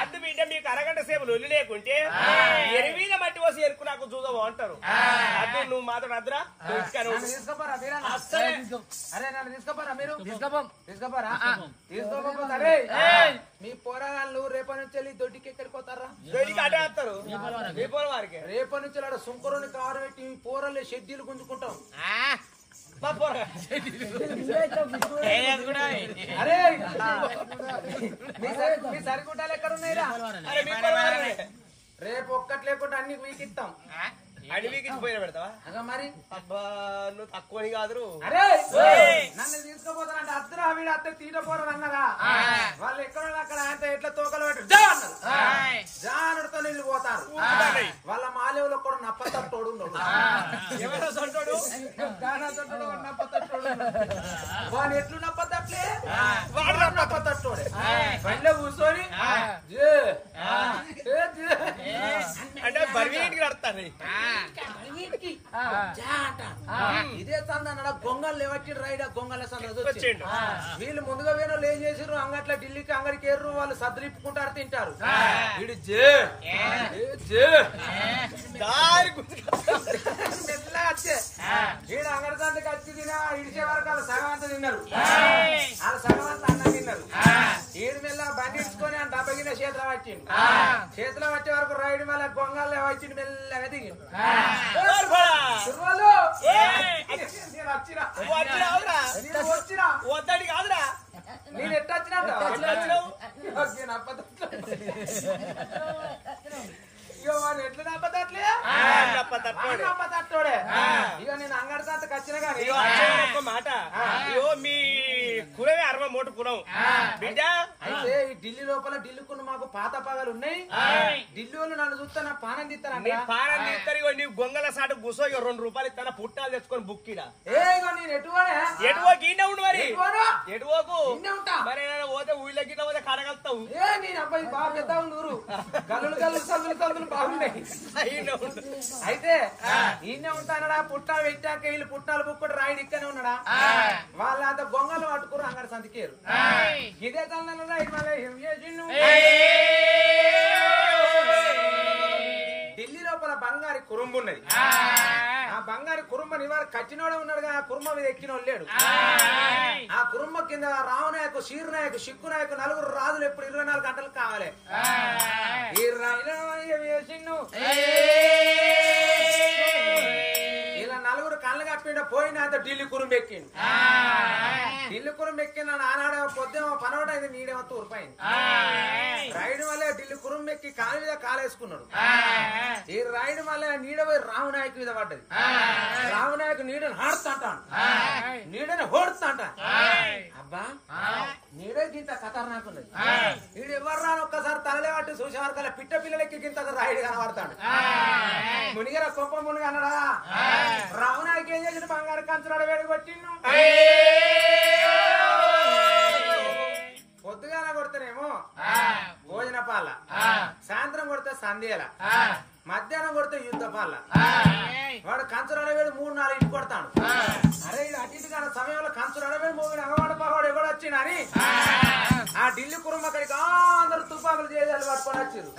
అద్దు బిడ్డ మీకు అరగంట సేపు లొల్లి లేకుంటే ఎనిమిది మట్టి పోసి ఎరుకు నాకు చూద్దాం అంటారు అద్దు నువ్వు మాత్రం అద్దురా తీసుకోపోరా అరే నన్ను తీసుకోపోరా మీరు తీసుకోపోరా తీసుకోపోతారే మీ పోరాగాళ్ళు రేపటి నుంచి వెళ్ళి దొడ్డికి ఎక్కడికి పోతారా దొడ్డికి అటే వస్తారు వారికి రేపటి నుంచి అక్కడ సుంకరుని కారు పెట్టి పోరలే షెడ్యూల్ గుంజుకుంటాం అరే మీ సరిగుంటాలు ఎక్కడ ఉన్నాయిరా రేపు ఒక్కటి లేకుండా అన్ని వీకిస్తాం అడవికి పోయిన పెడతావా అగా మరి అబ్బా నువ్వు తక్కువని కాదు అరే నన్ను తీసుకుపోతానంటే అద్దరు వీడు అత్త తీటపోరు అన్నరా వాళ్ళు ఎక్కడ అక్కడ ఆయన ఎట్లా తోకలు పెట్టు జానుడితో నీళ్ళు పోతారు వాళ్ళ మాలేవులో కూడా నప్పతట్టోడు వాడు ఎట్లు నప్పతట్లే వాడు నప్పతట్టోడే బండిలో కూర్చొని అంటే బరివీటికి నడతాను ఇదే సందన గొంగలు లేవచ్చి రైడ్ గొంగల సందడు వీళ్ళు ముందుగా వేరే ఏం చేసిర్రు అంగట్ల ఢిల్లీకి అంగడికి ఎర్రు వాళ్ళు సద్రిప్పుకుంటారు తింటారు వీడు వచ్చే వీడు అంగడి సంతకి వచ్చి తినా ఇడిచే వరకు వాళ్ళు సగం అంతా తిన్నారు వాళ్ళు సగం అంతా అన్నం తిన్నారు ఈడు మెల్ల బండి ఇచ్చుకొని ఆ డబ్బ కింద చేతిలో వచ్చిండు చేతిలో వచ్చే వరకు రైడ్ మళ్ళీ గొంగలు వచ్చిండు మెల్లగా దిగిండు వద్దడి కాదురా నేను ఎట్లా వచ్చినా ఎట్లా నప్పతట్లే నప్పతట్టోడే ఇక నేను అంగడి సంతకు వచ్చిన కానీ ఒక మాట అయ్యో మీ కులమే 60 మూట కులం బిడ్డ అయితే ఈ ఢిల్లీ లోపల ఢిల్లీకున్న మాకు పాత పగలు ఉన్నాయి ఢిల్లీ వాళ్ళు నన్ను చూస్తా నా పానం తీస్తాను పానం తీస్తారు నీవు గొంగల సాటు గుసో 2 రూపాయలు ఇస్తాను పుట్టాలు తెచ్చుకొని బుక్కిడా నేను ఎటువనే ఎటువోకి ఇన్నే ఉండు మరి ఎటువోకు ఉంటా మరి పోతే ఊళ్ళో గిట్ల పోతే కడగలుగుతావు నేను అబ్బాయి బాగా పెద్ద ఊరు గల్లులు గల్లులు సందులు సందులు బాగున్నాయి అయితే ఈయనే ఉంటానడా పుట్టాలు పెట్టాక వీళ్ళు పుట్టాలు బుక్కుడు రాయుడు ఇక్కనే ఉన్నాడా వాళ్ళంతా గొంగలు పట్టుకురు అంగడి సంతకేరు ఇదే సందన రాయుడు ఢిల్లీ లోపల బంగారి కురుంబు ఉన్నది ఆ బంగారి కురుంబ నివారు కచ్చినోడే ఉన్నాడుగా ఆ కురుంబ మీద ఎక్కినోడు లేడు ఆ కురుంబ కింద రావునాయకు శీరునాయకు సిక్కునాయకు 4 రాజులు ఎప్పుడు 24 గంటలు కావాలి ఈ ఇలా 4 కళ్ళు కప్పిండ పోయినంత ఢిల్లీ కురుంబెక్కిండు ఢిల్లీ కురుంబెక్కిన ఆనాడు పొద్దున పనవట ఇది నీడేమో తూర్పైంది రైడు వల్ల ఢిల్లీ కురుంబెక్కి కాలు మీద కాలేసుకున్నాడు ఈ రైడు వల్ల నీడ పోయి రామనాయకు మీద పడ్డది రామనాయకు నీడని హాడుతుంటాను నీడని హోడుతుంట అబ్బా నీడే గింత ఖతర్నాకున్నది నీడు ఎవరు రాని ఒక్కసారి తలలే పట్టి చూసే వరకు పిట్ట పిల్లలకి గింత రాయుడు కనబడతాడు మునిగర కొంప మునిగ అన్నడా రామనాయకు ఏం చేసిన బంగారు కంచురాడు వేడి కొట్టిండు పొద్దుగాల కొడితేనేమో భోజన పాల సాయంత్రం కొడితే సంధ్యల మధ్యాహ్నం కొడితే యుద్ధ పాల వాడు కంచురాడ వేడు 3-4 ఇంటి కొడతాడు అరే ఇది అటు ఇటు కాని సమయంలో కంచురాడ వేడు 3 అగవాడ పగవాడు ఎవడు వచ్చిందని ఆ ఢిల్లీ కురుమ అక్కడికి అందరు తుపాకులు చేయాలి పట్టుకొని వచ్చారు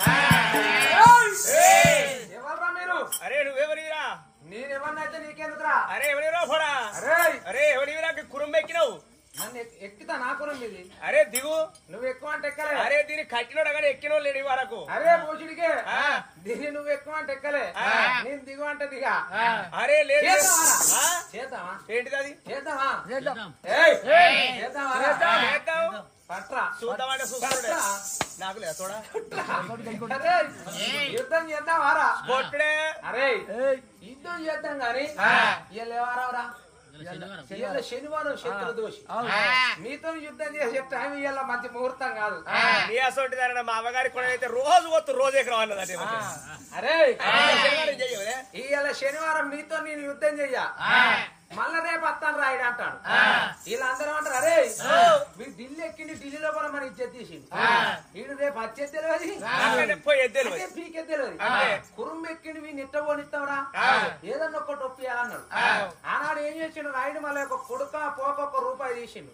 ఎవర్రా మీరు అరే నువ్వెవరిరా నేనెవరినైతే నీకెందుకురా అరే ఎవరిరా పోడా అరే అరే ఎవరిరా కురుంబెక్కినావు నన్ను ఎక్కుతా నా కురం ఇది అరే దిగు నువ్వు ఎక్కువ అంటే ఎక్కలే అరే దీన్ని కట్టినోడు కానీ ఎక్కినో లేడు వరకు అరే పూచుడికే దీన్ని నువ్వు ఎక్కువ అంటే ఎక్కలే నేను దిగు అంటే దిగా అరే లేదు చేద్దామా ఏంటిది అది చేద్దామా చేద్దామా పట్రా చూద్దామంటే చూస్తాడు నాకు లేదు చూడా యుద్ధం చేద్దామారా కొట్టుడే అరే యుద్ధం చేద్దాం గాని ఇవాళ ఎవరవరా శనివారం శత్రు దోషి మీతో యుద్ధం చేసే టైం ఇవాళ మంచి ముహూర్తం కాదు నీ అసోటి దాని మా అమ్మగారి కూడా అయితే రోజు పోతు రోజు ఎక్కడ అన్నది అరే ఇవాళ శనివారం మీతో నేను యుద్ధం చెయ్యా మళ్ళా రేపు వస్తాను రాయుడు అంటాడు వీళ్ళందరూ అంటారు అరే మీరు ఢిల్లీ ఎక్కింది ఢిల్లీ లోపల మన ఇచ్చేది తీసింది వీడు రేపు వచ్చేది తెలియదు పీకే తెలియదు కురుంబ ఎక్కింది వీ నిట్టబోనిస్తావురా ఏదన్నా ఒక్కటి ఒప్పియాలన్నాడు ఆనాడు ఏం చేసిండు రాయుడు మళ్ళీ ఒక కొడుక పోక ₹1 తీసిండు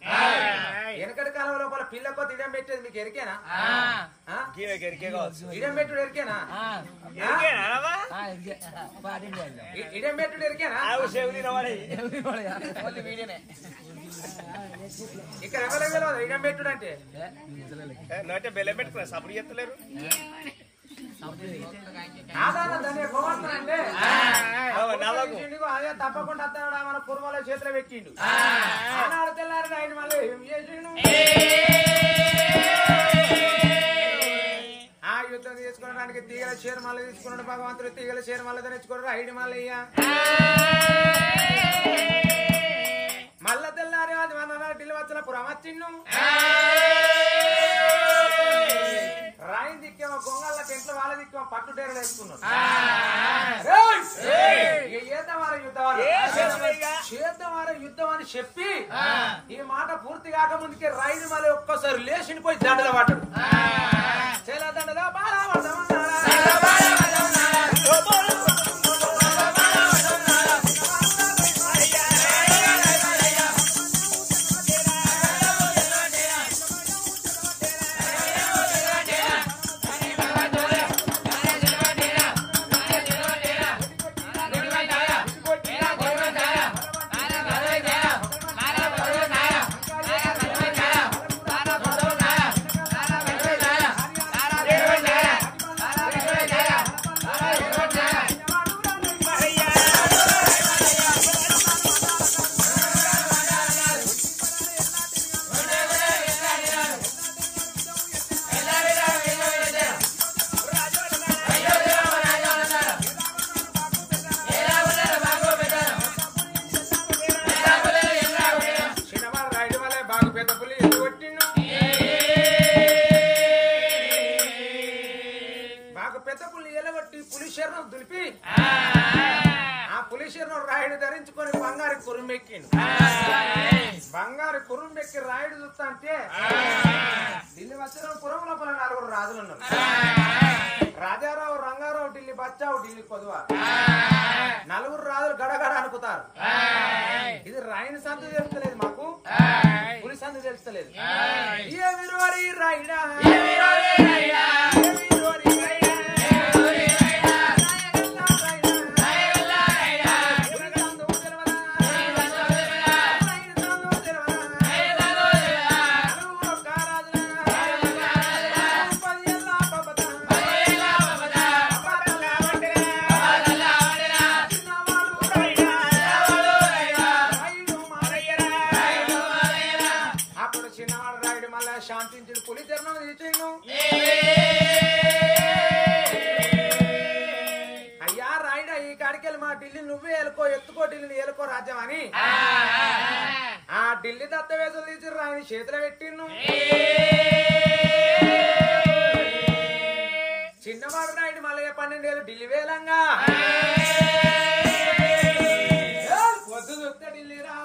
వెనకటి కాలం లోపల పిల్లకు ఇడం పెట్టేది మీకు ఎరికేనా ఇడం పెట్టుడు ఎరికేనా ఇడం పెట్టుడు ఎరికేనా ఇక్కడ ఎవరు ఇడం పెట్టుడు అంటే నోటే బెల్లం పెట్టుకున్నా సప్పుడు చెత్తలేరు అదే తప్పకుండా వస్తాడు మన కుర్మల చేతిలో పెట్టిండు ఆనాడు తెల్లారు ఆయన మళ్ళీ ఏం చేసిండు ఆ యుద్ధం తీసుకోవడానికి తీగల చీర మళ్ళీ తీసుకున్నాడు భగవంతుడు తీగల చీర మళ్ళీ తెచ్చుకున్నాడు ఐడి మల్లయ్య మళ్ళా తెల్లారి అది మన ఢిల్లీ వచ్చిన పురమచ్చిన్ను రాయి దిక్కేమో గొంగళ్ళ పెంట్ల వాళ్ళ దిక్కేమో పట్టుటేరలు వేసుకున్నాడు చేద్దాం యుద్ధం అని చెప్పి ఈ మాట పూర్తి కాకముందుకే రాయిని మళ్ళీ ఒక్కసారి లేచిపోయి దండలు పడ్డాడు చేల దండలో బాగా బంగారు కురుంబెక్కి రాయుడు చూస్తా అంటే ఢిల్లీ వచ్చిన పురం లోపల 4 రాజులు ఉన్నారు రాజారావు రంగారావు ఢిల్లీ బచ్చావు ఢిల్లీ కొదువ 4 రాజులు గడగడ అనుకుతారు ఇది రాయని సంత తెలుస్తలేదు మాకు పులి సంత తెలుస్తలేదు రాయుడా కాడికెళ్ళి మా ఢిల్లీ నువ్వే ఏలుకో ఎత్తుకో ఢిల్లీని ఏలుకో రాజ్యం అని ఆ ఢిల్లీ దత్తవేసులు తీసి రాయని చేతిలో పెట్టిన్ను చిన్నవాడు నాయుడు మళ్ళీ 12 ఏళ్ళు ఢిల్లీ వేలంగా పొద్దు చూస్తే ఢిల్లీ రా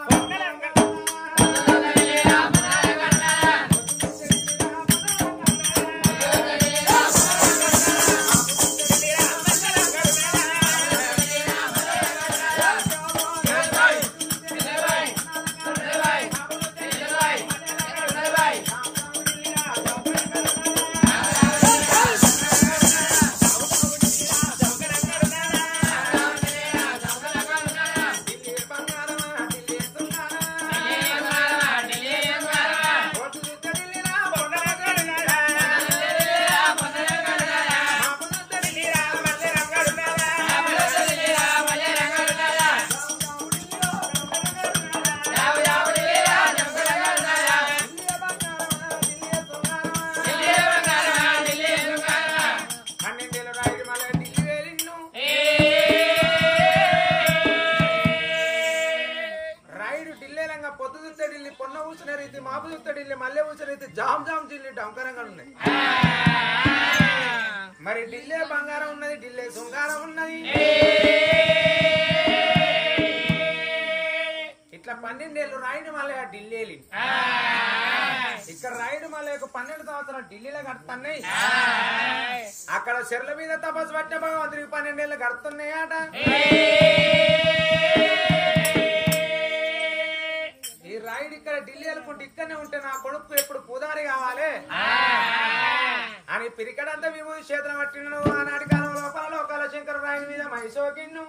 మరి ఢిల్లీ బంగారం ఉన్నది ఢిల్లీ శృంగారం ఉన్నది ఇట్లా 12 ఏళ్ళు రాయుడు మళ్ళీ ఢిల్లీ ఇక్కడ రాయుడు మళ్ళీ 12 సంవత్సరాలు ఢిల్లీలో గడుతున్నాయి అక్కడ చెర్ల మీద తపస్సు పట్టిన భగవంతుడికి 12 ఏళ్ళు గడుతున్నాయట ఈ రాయుడు ఇక్కడ ఢిల్లీ వెళ్ళకుంటే ఇక్కడనే ఉంటే నా కొడుకు ఎప్పుడు పూదారి కావాలి అని పిరికడంతా విభూతి క్షేత్రం పట్టినను ఆనాటి కాలం లోపల లోకాల శంకర రాయుని మీద మైసోకిన్ను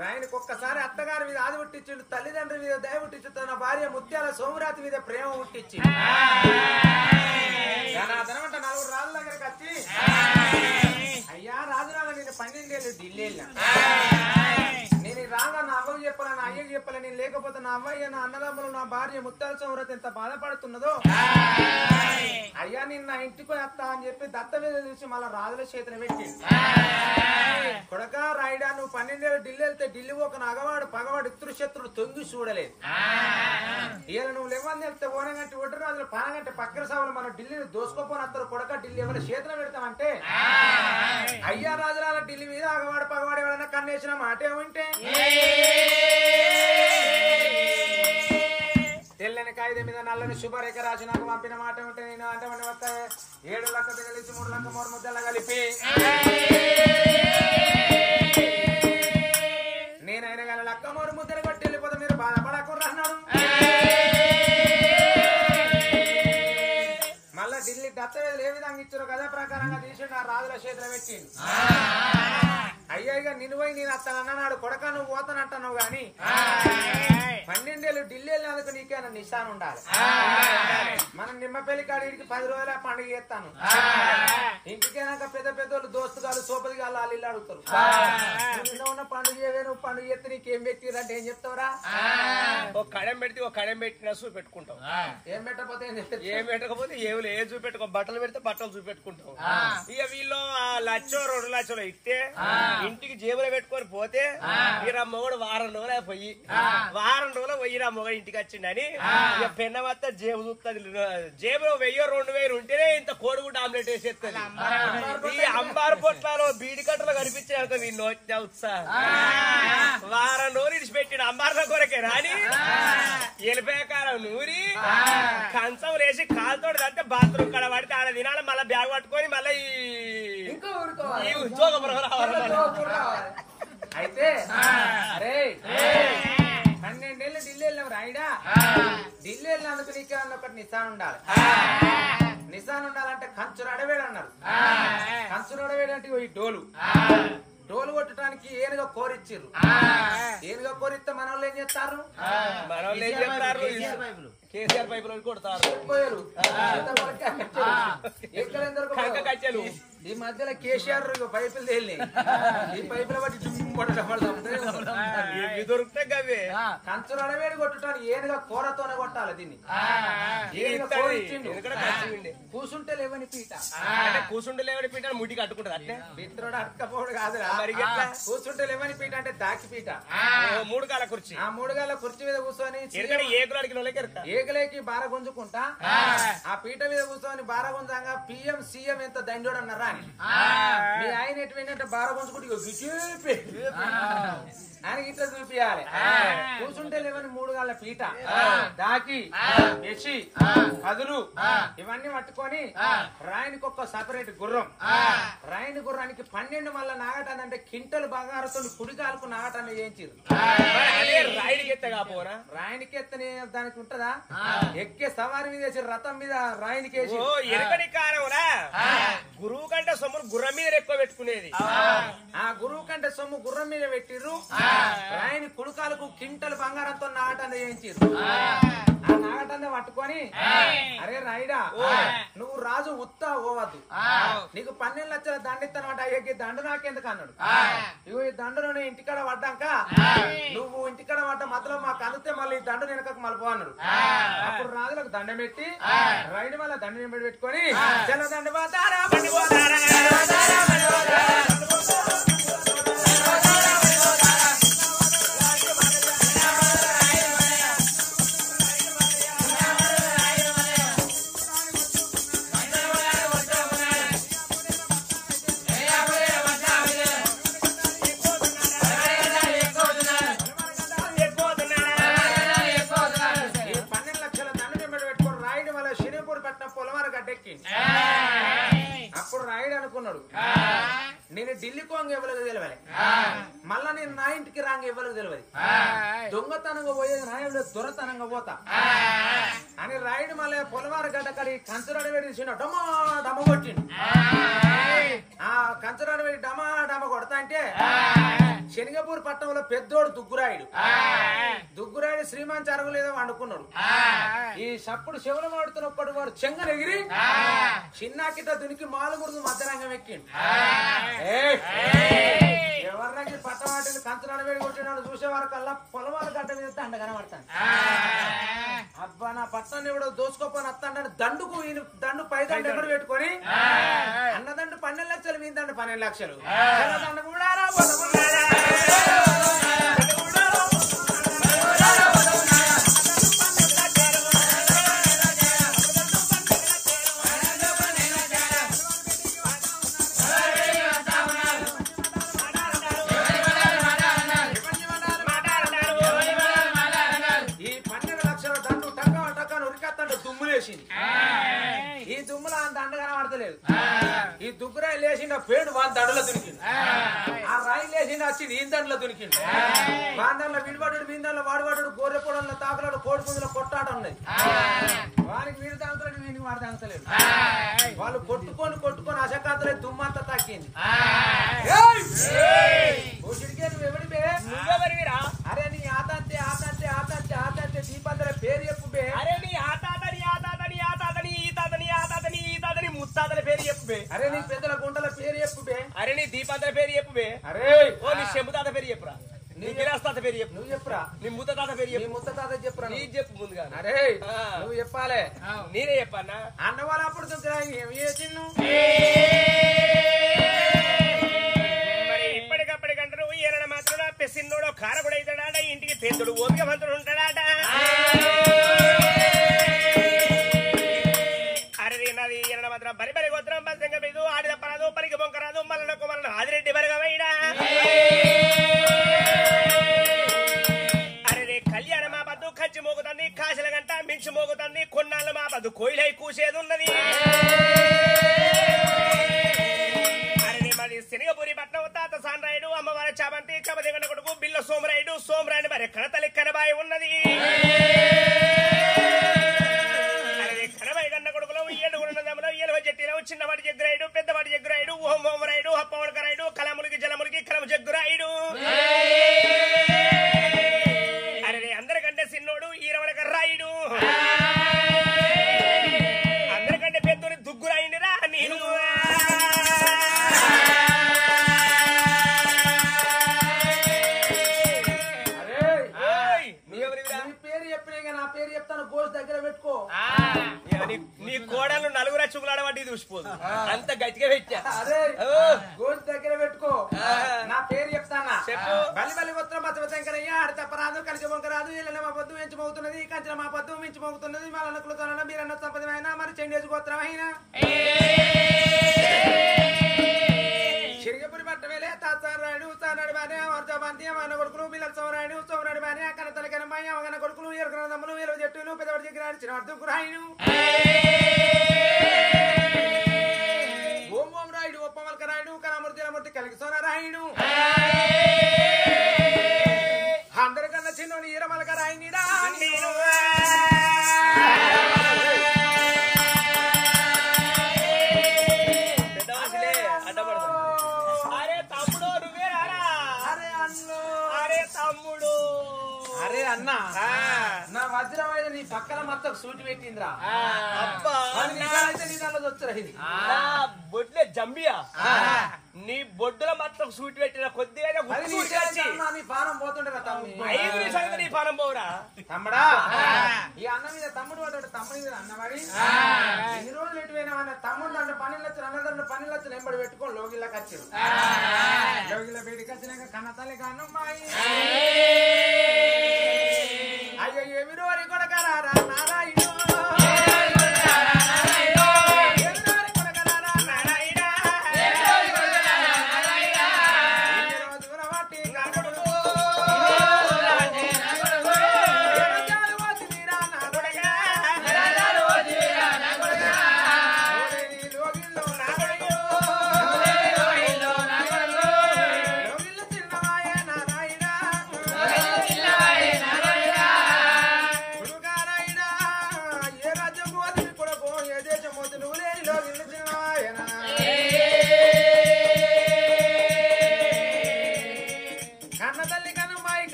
రాయునికి ఒక్కసారి అత్తగారి మీద ఆది పుట్టించిండు తల్లిదండ్రి మీద దయ పుట్టించు తన భార్య ముత్యాల సోమరాతి మీద ప్రేమ పుట్టించి ధనమంట 4 రాజుల దగ్గరికి వచ్చి అయ్యా రాజురాగా నేను 12 ఏళ్ళు ఢిల్లీ వెళ్ళా నేను రాగా నా అవ్వకి చెప్పాలి నా అయ్యకి చెప్పాలి నేను లేకపోతే నా అవ్వయ్య నా అన్నదమ్ములు నా భార్య ముత్యాల సోమరాతి ఎంత బాధపడుతున్నదో అయ్యా నేను నా ఇంటికి వస్తా అని చెప్పి దత్త మీద చూసి మళ్ళా రాజుల చేతిని పెట్టి కొడక రాయుడా నువ్వు 12 ఏళ్ళు ఢిల్లీ వెళ్తే ఢిల్లీ ఒక నగవాడు పగవాడు ఇతరు శత్రుడు తొంగి చూడలేదు ఇలా నువ్వు లేవని వెళ్తే ఓనగంటే ఒడ్డు రాజులు పానగంటే పక్కన సభలు మనం ఢిల్లీని దోసుకోపోని అత్తరు కొడక ఢిల్లీ ఎవరి చేతిలో పెడతామంటే అయ్యా రాజురాల ఢిల్లీ మీద అగవాడు పగవాడు ఎవరైనా కన్నేసిన మాట ఏమంటే తెల్లని కాగితం మీద నల్లని శుభరేఖ రాసి నాకు పంపిన మాట ఉంటే నేను అంటే వస్తా 7 లక్ష కలిసి 3 లక్ష 3 ముద్దలు కలిపి నేనైనా కానీ లక్క 3 ముద్దలు కొట్టి వెళ్ళిపోతే మీరు బాధపడకూడదు అన్నాడు మళ్ళా ఢిల్లీ దత్తవేదులు ఏ విధంగా ఇచ్చారో కదా ప్రకారంగా తీసి నా రాజుల చేతిలో పెట్టి అయ్యాయిగా నిన్ను పోయి నేను అత్తనన్నాడు కొడక నువ్వు పోతానంటున్నావు గాని 12 ఏళ్ళు ఢిల్లీ వెళ్ళినందుకు నీకేనా నిశాన్ ఉండాలి మనం నిమ్మపల్లి కాడికి 10 రోజుల పండుగ చేస్తాను ఇంటికైనాక పెద్ద పెద్దోళ్ళు దోస్తుగాలు సోపది గాలు వాళ్ళు ఇల్లు అడుగుతారు నిన్న ఉన్న పండుగ చేయవే నువ్వు పండుగ చేస్తే నీకేం పెట్టిరంటే ఏం చెప్తావురా ఒక కడెం పెడితే ఒక కడెం పెట్టిన చూపెట్టుకుంటావు ఏం పెట్టకపోతే ఏం పెట్టకపోతే ఏమి ఏ చూపెట్టుకో బట్టలు పెడితే బట్టలు చూపెట్టుకుంటావు ఇక వీళ్ళు 1 లక్ష 2 లక్షలు ఇస్తే ఇంటికి జేబులో పెట్టుకొని పోతే ఇక మొగడు వారం రోజులు పోయి వారం రోజులు పోయిరా మొగడు ఇంటికి వచ్చిండని ఇక పెన్నమత్త జేబు చూస్తుంది జేబులో 1000-2000 ఉంటేనే ఇంత కోడిగుడ్డ ఆమ్లెట్ వేసేస్తుంది ఈ అంబారు పొట్లాలో బీడి కట్టలు కనిపించారు వీళ్ళు వచ్చిన ఉత్సాహం వారం రోజులు ఇడిచిపెట్టిన అంబార్ల కొరకే రాని ఎలిపేకారం నూరి కంచం లేచి కాలుతోటి అంటే బాత్రూమ్ కడ పడితే ఆడ తినాలి మళ్ళీ బ్యాగ్ పట్టుకొని మళ్ళీ ఈ ఉద్యోగం రావాలి అయితే అరే 12 ఏళ్ళు ఢిల్లీ వెళ్ళాం రాయుడా ఢిల్లీ వెళ్ళినందుకు నీకేమన్నా ఒకటి నిశాన్ ఉండాలి నిశాన్ ఉండాలంటే కంచుడు అడవేడు అన్నారు కంచుడు అడవేడు అంటే ఈ డోలు కొట్టడానికి ఏనుగా కోరిచ్చిర్రు ఏనుగా కోరిస్తే మన వాళ్ళు ఏం చేస్తారు కేసీఆర్ పైపులు కొడతారు ఈ మధ్యలో కేసీఆర్ పైపులు తేలి ఈ పైపుల బట్టి ఇవి దొరికితే గవే కంచులు అడవేడి కొట్టడానికి ఏనుగా కూరతోనే కొట్టాలి దీన్ని. కూసుంటే లేవని పీట అంటే కూసుంటే లేవని పీట ముడి కట్టుకుంటది అట్లే మిత్రుడు అడకపోడు కాదు. కూసుంటే లేవని పీట అంటే దాకి పీట. 3 కాల కుర్చీ. ఆ 3 గాల కుర్చీ మీద కూర్చొని ఏకలేకి బార గుంజుకుంటా ఆ పీట మీద కూర్చొని బార గుంజంగా పిఎం సీఎం ఎంత దండోడు అన్నారా అని మీ ఆయన ఎటువంటి బార గుంజుకుంటే ఆయనకి ఇట్లా చూపియాలి. కూర్చుంటే లేవని 3 గాల పీట దాకి ఎసి కదులు ఇవన్నీ పట్టుకొని రాయనికి ఒక సపరేట్ గుర్రం. రాయని గుర్రానికి 12 మళ్ళా నాగటాన్ని కింటలు బంగారుతో కుడి కాలకు నాగటాన్ని చేయించారు. రాయనికి ఎత్తని దానికి ఉంటదా ఎక్కే సవారి మీద వేసి రథం మీద రాయనికి వేసి ఎరకని కారంరా గురువు కంటే సొమ్ము గుర్రం మీద ఎక్కువ పెట్టుకునేది. ఆ గురువు కంటే సొమ్ము గుర్రం మీద పెట్టిర్రు. రాయని కుడుకాలకు కింటలు బంగారంతో నాగటాన్ని చేయించారు. ఆ నాగటాన్ని పట్టుకొని అరే రాయిడా నువ్వు రాజు ఉత్తా పోవద్దు నీకు 12 లక్షల దండిస్తాను అంటే అయ్యకి దండు నాకెందుకు అన్నాడు. ఇగో ఈ దండును ఇంటికాడ పడ్డాక నువ్వు ఇంటికాడ పడ్డ మధ్యలో మాకు అందితే మళ్ళీ ఈ దండు వెనకకు మలుపు అన్నాడు. అప్పుడు రాజులకు దండం పెట్టి రైడ్ వల్ల దండం పెట్టుకొని చల్ల దండ పోతారా అప్పుడు రాయుడు అనుకున్నాడు నేను ఢిల్లీ కోంగ ఇవ్వలేదు తెలియదు మళ్ళా నేను నా ఇంటికి రాంగ ఇవ్వలేదు తెలియదు దొంగతనంగా పోయేది రాయుడు దొరతనంగా పోతా అని రాయుడు మళ్ళీ పొలవారు గడ్డ కడి కంచురాడు వేడి డమా డమ కొట్టిండు. ఆ కంచురాడు వేడి డమా డమ కొడతా అంటే శనగపూర్ పట్టణంలో పెద్దోడు దుగ్గురాయుడు శ్రీమాన్ చరగు లేదో వండుకున్నాడు. ఈ సప్పుడు శివుల మాడుతున్న ఒక్కడు వాడు చెంగలు ఎగిరి చిన్నాకిట దునికి మాలుగురు మధ్యరంగం ఎక్కిండు. ఎవరికి పట్టవాటిని కంచురాడు వేడి కొట్టినాడు చూసేవారు కల్లా పొలవాళ్ళ గడ్డ మీద దండ కనబడతాను. అబ్బా నా పట్టణాన్ని ఎవడో దోసుకోపోని వస్తాడు దండుకు దండు పై దండ ఎప్పుడు పెట్టుకొని అన్నదండు 12 లక్షలు మీ దండు 12 లక్షలు దండ కూడా ఈ దుమ్ములో అంత అండ కనబడతలేదు. ఈ దుగ్గురాయి లేచిండు పేడు వాళ్ళ దండలో దునికిండు. ఆ రాయి లేచిండు వచ్చింది ఈ దండలో దునికిండు. బాంధంలో విడిపడ్డాడు వీందంలో వాడుపడ్డాడు గొర్రె పొడంలో తాకులాడు కోడి పుంజులో కొట్టాట ఉన్నది. వానికి వీడు తాగుతాడు వీడికి వాడు తాగుతలేదు. వాళ్ళు కొట్టుకొని అశకాంతలే దుమ్మంతా తగ్గింది. నువ్వు ఎవడిపే అరే నీ ఆతంతే దీపంతల పేరు చెప్పు బే. అరే నీ ముత్తాతల పేరు చెప్పు. అరే నీ పెద్దల గుంటల పేరు చెప్పు. అరే నీ దీపాంతల పేరు చెప్పు. అరే ఓ నీ శంభుతాత పేరు చెప్పురా. నీ గిరాస్తాత పేరు చెప్పు. నువ్వు చెప్పురా. నీ ముత్తతాత పేరు చెప్పు. ముత్తతాత చెప్పురా. నీ చెప్పు ముందుగా. అరే నువ్వు చెప్పాలే. నేనే చెప్పానా అన్న వాళ్ళు అప్పుడు ఏమి చేసిండు మరి ఇప్పటికప్పటికంటారు ఈయన మాత్రం పెసిన్నోడు కారకుడు అవుతాడా ఇంటికి పెద్దడు ఓపిక మంత్రుడు ఉంటాడాట. అరే ఈయన మాత్రం బరి గోత్రం బస్సంగ మీద ఆడిద పరాదు పరికి బొంకరాదు మల్లనకు మల్ల ఆదిరెడ్డి బరగమైడా. అరే కళ్యాణ మా పద్దు ఖర్చు మోగుతుంది కాశల గంట మించి మోగుతుంది కొన్నాళ్ళు మా పద్దు కోయిలై కూసేది ఉన్నది. అరే మాది శనగపూరి పట్నం తాత సాన్రాయుడు అమ్మవారి చాబంతి చబదిగన కొడుకు బిల్ల సోమరాయుడు మరి కడతలి కనబాయి ఉన్నది. అరే కనబాయి కన్న కొడుకులో 7 చిన్నవాడి జగ్గురాయుడు పెద్దవాడి జగ్గురాయుడు ఓమరాయుడు అప్పవడకరాయుడు కలములకి జలములకి కలము జగ్గురాయుడు. అరే అందరికంటే చిన్నోడు ఈరవడక రాయుడు అందరికంటే పెద్దోని దుగ్గురాయుడిరా నేను. చుగులాడబట్టి చూసిపోదు అంత గట్టిగా పెట్టా అదే గోల్డ్ దగ్గర పెట్టుకో నా పేరు చెప్తానా చెప్పు బలి బలి ఉత్తరం బతవతంకరయ్య ఆడ తప్పరాదు కలిసి వంకరాదు ఇళ్ళ మా పొద్దు మించి మోగుతున్నది కంచెల మా పొద్దు మించి మోగుతున్నది వాళ్ళనుకులతోన మీరన్న సంపదమైన మరి చెండేసి గోత్రమైన చిరిగపురి పట్టవేలే తాసారాయుడు తానాడు బానే వర్జాబంతి అన్న కొడుకులు పిల్లల సోమరాయుడు సోమరాడు బానే కన్న తలకనమ్మాయి అవగన కొడుకులు ఎరుకన దమ్ములు ఎరువు చెట్టులు పెద్దవాడి దగ్గర చిన్న అర్థం రాయుడు ఓం ఓం రాయుడు ఒప్పమల్క రాయుడు కనమూర్తి కలిగి సోనరాయుడు అందరికన్నా చిన్న ఈరమలక రాయునిడా అరే అన్నా నా వజ్రమైన నీ పక్కన మొత్తం సూటి పెట్టిందిరా అయితే నీ దానిలో వచ్చరా ఇది బొడ్లే జంబియా నీ బొడ్డుల మాత్రం సూటి పెట్టిన కొద్దిగా నీ పానం పోతుండే తమ్ముడు నీ పానం పోవురా తమ్ముడా ఈ అన్న మీద తమ్ముడు వాడు తమ్ముడి మీద అన్నవాడి ఎన్ని రోజులు ఎటువైనా తమ్ముడు అంటే పని లక్షలు అన్నదండ పని లక్షలు ఎంబడి పెట్టుకొని లోగిళ్ళకి వచ్చాడు లోగిళ్ళ బయటికి వచ్చినాక కన్నతల్లి కానమ్మాయి అయ్యో ఎవరు అని కొడకరా నారాయణ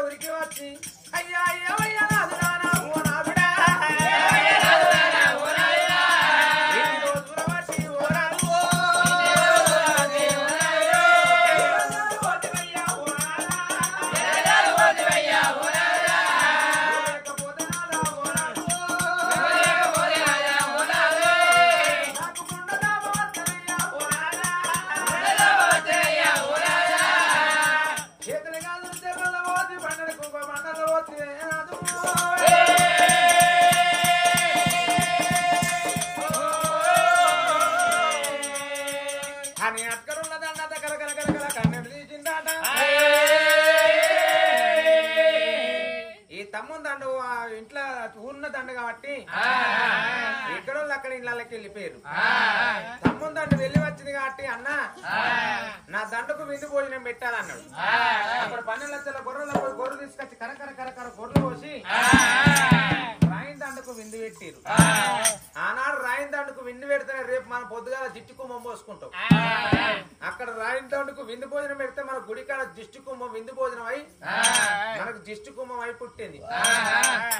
ఉరికి వచ్చి అయ్యా అయ్యా ఇంట్లో ఊర్న దండ కాబట్టి ఎక్కడ అక్కడ ఇళ్ళకి వెళ్ళిపోయారు తమ్ముడు దండ వెళ్ళి వచ్చింది కాబట్టి అన్న నా దండకు విందు భోజనం పెట్టాలన్నాడు అప్పుడు 12 లక్షల గొర్రెలు తీసుకొచ్చి కరకర గొర్రెలు పోసి రాయిన్ దండకు విందు పెట్టారు ఆనాడు రాయిన్ దండకు విందు పెడితే రేపు మన పొద్దుగాల జిట్టు కుమ్మం పోసుకుంటాం అక్కడ రాయిన్ దండకు విందు భోజనం పెడితే మన గుడికాడ జిష్టి కుమ్మం విందు భోజనం అయి మనకు జిష్టి కుమ్మం అయి పుట్టింది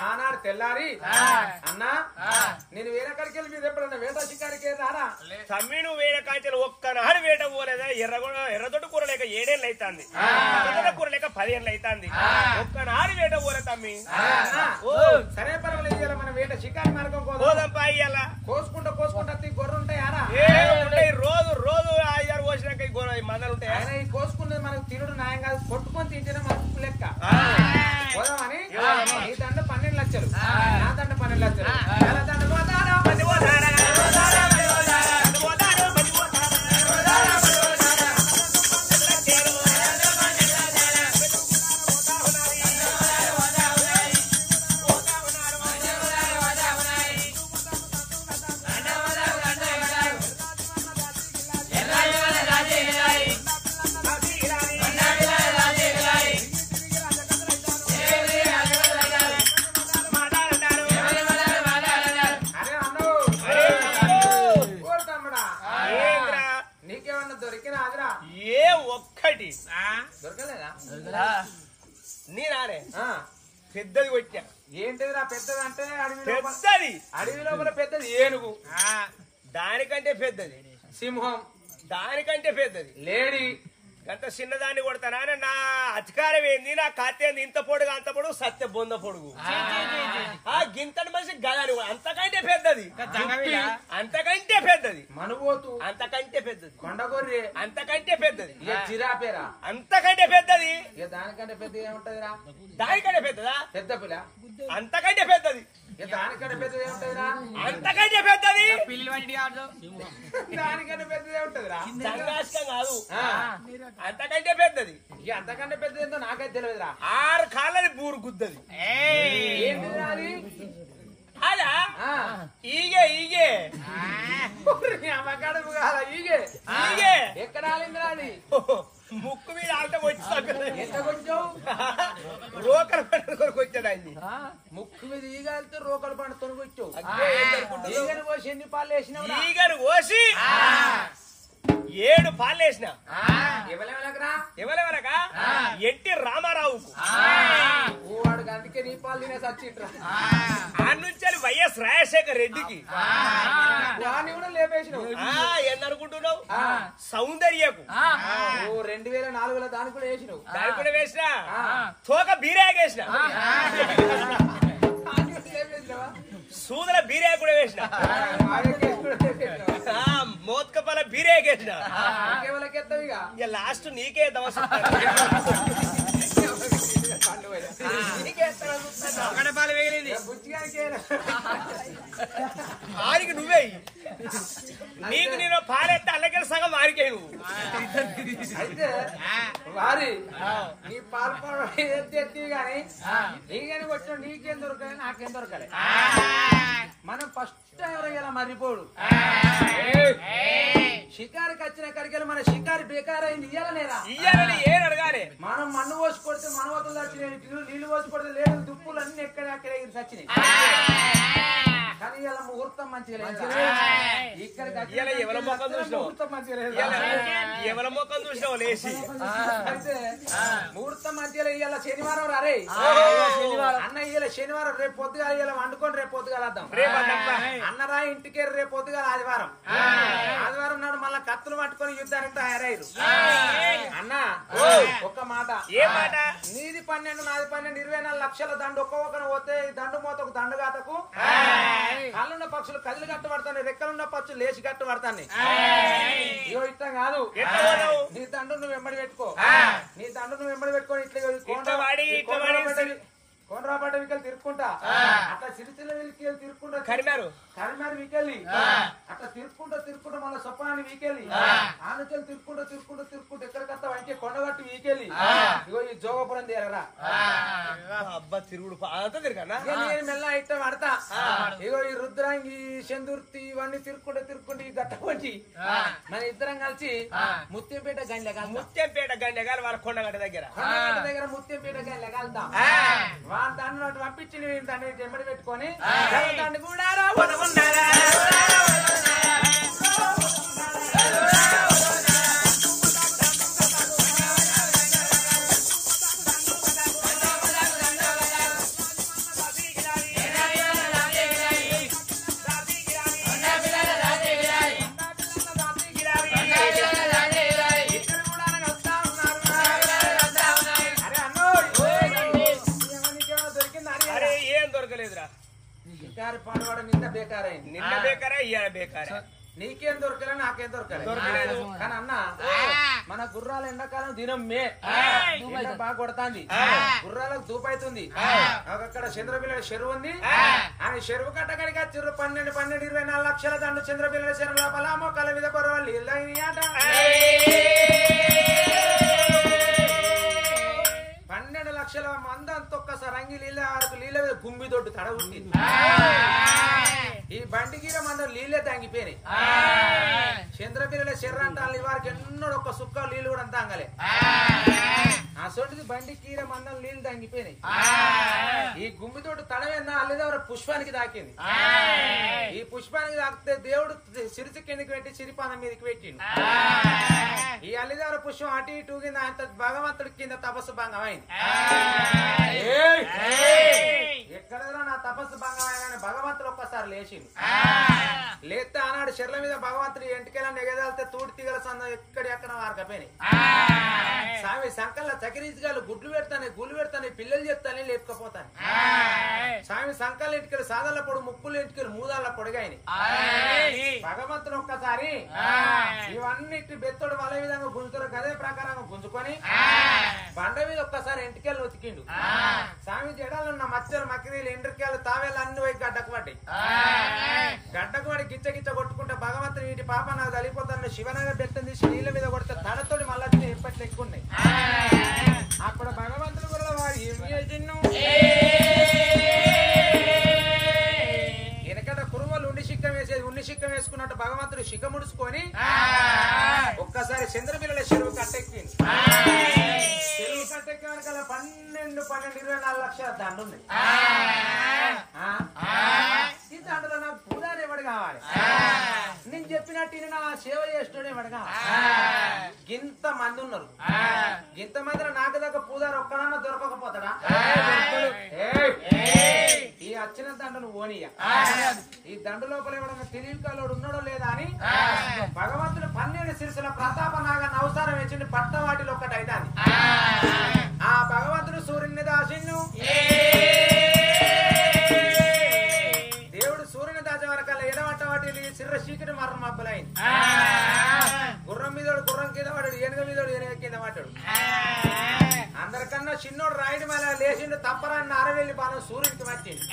ఆనాడు తెల్లారి అన్నా నేను వేరే కాడికి వెళ్ళి మీరు ఎప్పుడన్నా వేట షికారికి రారా తమ్మి నువ్వు వేరే కాంచెలు ఒక్కనాడు వేట పోలేదా ఎర్రదొడ్డు కూర లేక 7 ఏళ్ళు అవుతుంది కూర లేక 10 ఏళ్ళు అవుతుంది ఒక్కనాడు వేట పోలే తమ్మి సరే పర్వాలేదు మన వేట షికారి మార్గం పోదంపా అయ్యాల కోసుకుంటా గొర్రె ఉంటాయి ఆరా రోజు 5-6 పోసినాక మందలు ఉంటాయి ఆయన ఈ కోసుకున్నది మనకు తిరుడు న్యాయం కాదు కొట్టుకొని తింటేనే మనకు లెక్క పోదామని ఈ దండ 12 లక్షలు నా దండ 12 లక్షలు ఎలా దండ పోతారా పెద్దది కొట్టా ఏంటిదిరా పెద్దది అంటే అడవి లోపల పెద్దది ఏనుగు దానికంటే పెద్దది సింహం, దానికంటే పెద్దది లేడీ, అంత చిన్నదాన్ని కొడతానా నా అధికారం ఏంది నా కత్తి ఏంది ఇంత పొడుగు అంత పొడుగు సత్య బొంద పొడుగు ఆ గింతటి మనిషి గదాని అంతకంటే పెద్దది అంతకంటే పెద్దది మనుబోతు, అంతకంటే పెద్దది కొండగొర్రె, అంతకంటే పెద్దది జిరాపేరా, అంతకంటే పెద్దది ఇక దానికంటే పెద్ద ఏముంటదిరా? దానికంటే పెద్దదా పెద్ద పిల్ల. అంతకంటే పెద్దది ఇక దానికంటే పెద్దది ఏముంటదిరా? అంతకంటే పెద్దది దానికంటే పెద్దది ఏముంటదిరా? సంఘాష్టం కాదు ఆ, అంతకంటే పెద్దది ఇక అంతకంటే పెద్దది ఏంటో నాకైతే తెలియదురా. 6 కాళ్ళని బూరు గుద్దది ఏంటిదిరా అది? అదా ఆ, ఈగే ఈగే నీ అమ్మ కడుపు కాల ఈగే. ఈగే ఎక్కడ ఆలిందిరా అది? ముక్కు మీద ఆట వచ్చి ఎంత కొంచెం రోకలు కొరకు వచ్చాడు ఆయన్ని ముక్కు మీద ఈగలితో రోకలు పండు తొనుకొచ్చావు. అగ్గే ఏం జరుపుకుంటుందో? ఈగని పోసి ఎన్ని పాలు వేసినావు? ఈగను కోసి 7 పాలు వేసిన ఎవరెవరకరా? ఎవరెవరక ఎన్టీ రామారావుకు వాడు అందుకే నీ పాలు తినే సచ్చింట్రా. ఆ నుంచి వైఎస్ రాజశేఖర్ రెడ్డికి వాడిని కూడా లేపేసినావు. ఏందనుకుంటున్నావు సౌందర్యకు 2004లో దానికి కూడా వేసినావు. దాని కూడా వేసిన తోక బీరేగేసిన సూదల బీరే కూడా వేసిన మోత్కపల బీరేగేసిన ఇక లాస్ట్ నీకే దవస ఆరికి నువ్వే నీకు నేను పాలెత్తే అల్లకెళ్ళి సగం ఆరికే నువ్వు అయితే వారి నీ పాలు ఎత్తి గాని నీకని వచ్చిన నీకేం దొరకలే నాకేం దొరకలే. మనం ఫస్ట్ ఎవరైనా మర్రిపోడు షికారికి వచ్చిన కడికెళ్ళి మన షికారి బేకారైంది ఇయ్యాలనేరా? ఇయ్యాలని ఏం అడగాలి? మనం మన్ను పోసి కొడితే మనవతలు వచ్చినాయి, నీళ్లు పోసి కొడితే లేదు దుప్పులు అన్ని ఎక్కడ చచ్చినాయి. కానీ ఇలా ముహూర్తం మంచిగా లేదు. ఇక్కడికి ఎవరి ముఖం చూసినావు? ముహూర్తం మంచిగా లేదు. ఎవరి ముఖం చూసినావు లేచి? అయితే ముహూర్తం మంచిగా ఇవాళ శనివారం రే అన్న, ఇవాళ శనివారం రేపు పొద్దుగా ఇలా వండుకొని రేపు పొద్దుగా వద్దాం. అన్నరా ఇంటికి రేపు పొద్దుగా ఆదివారం. ఆదివారం నాడు మళ్ళా కత్తులు పట్టుకొని యుద్ధానికి తయారయ్యారు. అన్న ఒక్క మాట, ఏ మాట? నీది 12 నాది 12 24 లక్షల దండు ఒక్కొక్కరు పోతే ఈ దండు మోతకు దండు గాతకు కళ్ళున్న పక్షులు కదిలి కట్టు పడతాయి, రెక్కలున్న పక్షులు లేచి కట్టు పడతాయి. ఇగో ఇష్టం కాదు, నీ దండు నువ్వు వెంబడి పెట్టుకో. నీ దండు నువ్వు వెంబడి పెట్టుకొని ఇట్లా కోనరాపేట వికెళ్ళి తిరుక్కుంటా, అట్లా సిరిసిల్ల వికెళ్ళి తిరుక్కుంటా, కరిమారు వికెళ్ళి అట్లా తిరుక్కుంటా మళ్ళీ సొప్పనాన్ని వీకెళ్ళి ఆనుచలు తిరుక్కుంటా ఎక్కడికత్తా వంకే కొండగట్టు వీకెళ్ళి ఇగో ఈ జోగపురం తీరరా. అబ్బా తిరుగుడు అంతా తిరగనా? నేను మెల్ల ఇట్ట పడతా. ఇగో ఈ రుద్రాంగి సెందుర్తి ఇవన్నీ తిరుక్కుంటా ఈ గట్ట వచ్చి మన ఇద్దరం కలిసి ముత్యంపేట గండ్లగాలి వాళ్ళ కొండగట్ట దగ్గర ముత్యంపేట గండ్లగాలుతాం. దాన్ని నటు పంపించి దాన్ని ఎంబడి పెట్టుకొని దాన్ని కూడా పాడవాడు నిన్న బేకారైంది. నిన్న బేకారా ఇయ్యాల బేకారా? నీకేం దొరకలే నాకేం దొరకలే. కానీ అన్న మన గుర్రాల ఎండాకాలం దినం మే బాగా కొడతాంది, గుర్రాలకు దూపైతుంది. అక్కడ చంద్రపిల్లల చెరువు ఉంది. ఆయన చెరువు కట్టకడికి వచ్చారు 12 24 లక్షల దండు చంద్రపిల్లల చెరువు లోపల మొక్కల మీద కొరవాలి నీళ్ళ 12 లక్షల మంది అంత ఒక్కసారి రంగి నీళ్ళ వరకు నీళ్ళ మీద గుమ్మి దొడ్డు తడ ఉంటుంది. ఈ బండిగీర మందం నీళ్ళే తంగిపోయినాయి. చంద్రపిల్లల చెర్ర అంటారు వారికి ఎన్నో ఒక్క సుక్క నీళ్ళు కూడా అంతా అంగలే. అసొంటిది బండి కీర మందం నీళ్ళు తంగిపోయినాయి. ఈ గుమ్మితోటి తడవేందా అల్లిదేవర పుష్పానికి దాకింది. ఈ పుష్పానికి తాకితే దేవుడు సిరిసి కిందకి పెట్టి సిరిపాదం మీదకి పెట్టిండు. ఈ అల్లిదేవర పుష్పం అటు ఇటు కింద అంత భగవంతుడి కింద తపస్సు భంగం అయింది. ఎక్కడ నా తపస్సు భంగం అయిన భగవంతుడు ఒక్కసారి లేచిండు. లేతే ఆనాడు చెర్ల మీద భగవంతుడు ఎంటికెళ్ళని ఎగదాలితే తూడి తీగల సందం ఎక్కడి అక్కడ వారకపోయినాయి. స్వామి సంకల్లా చకిరీచిగాలు గుడ్లు పెడతానే గుళ్ళు పెడతానే పిల్లలు చెప్తానే లేపుకపోతాను. స్వామి సంకల్ ఇంటికి సాదల్ల పొడు ముక్కులు ఇంటికి మూదాళ్ళ పొడిగాయని భగవంతుడు ఒక్కసారి ఇవన్నిటి బెత్తోడు వాళ్ళ విధంగా గుంజుతారు అదే ప్రకారంగా గుంజుకొని బండ మీద ఒక్కసారి ఎంటికెళ్ళి ఉతికిండు. స్వామి జడాలు ఉన్న మచ్చలు మకిరీలు ఎండ్రికాయలు తావేలు అన్ని పోయి గడ్డకు పడ్డాయి. గడ్డకు పడి గిచ్చ గిచ్చ కొట్టుకుంటే భగవంతుడు వీటి పాప నాకు తలిపోతాను శివనగర్ బెత్తం తీసి నీళ్ళ మీద కొడితే తడతోడి మళ్ళీ ఎప్పట్లు ఎక్కువ ఉన్నాయి. అప్పుడు భగవంతుడు కూడా వాడు ఏం చేసిన్ను వెనకట కురువలు ఉండి శిక్కం వేసేది ఉన్ని శిక్కం వేసుకున్నట్టు భగవంతుడు శిఖ ముడుచుకొని ఒక్కసారి చంద్రపిల్లల చెరువు కట్టెక్కింది. చెరువు కట్టెక్కి వెనకాల 12-24 లక్షల దండు ఉంది. ఈ దండలో నాకు పూజారి ఎవడు కావాలి, నేను చెప్పినట్టు నా సేవ చేస్తుడే ఎవడు కావాలి. గింత మంది ఉన్నారు, గింత మందిలో నాకు దగ్గర పూజారి ఒక్కడన్నా దొరకకపోతాడా? ఈ వచ్చిన దండను ఓనియా ఈ దండు లోపల ఎవడన్నా తెలివికాలోడు ఉన్నాడో లేదా అని భగవంతుడు 12 శిరసుల ప్రతాప నాగ నవసారం వేసింది పట్ట వాటిలో ఒక్కటి అవుతాది. ఆ భగవంతుడు సూర్యుని దాసిండు. దేవుడు సూర్యుని దాచే వరకల్లా ఎడవట్ట వాటి సిర్ర చీకటి మరణం అబ్బలైంది. గుర్రం మీదోడు గుర్రం కింద పడ్డాడు, ఏనుగ మీదోడు ఏనుగ కింద పడ్డాడు. అందరికన్నా చిన్నోడు రాయుడి మళ్ళీ లేచిండు తప్పరాన్ని అరవెల్లి బాణం సూర్యుడికి వచ్చింది.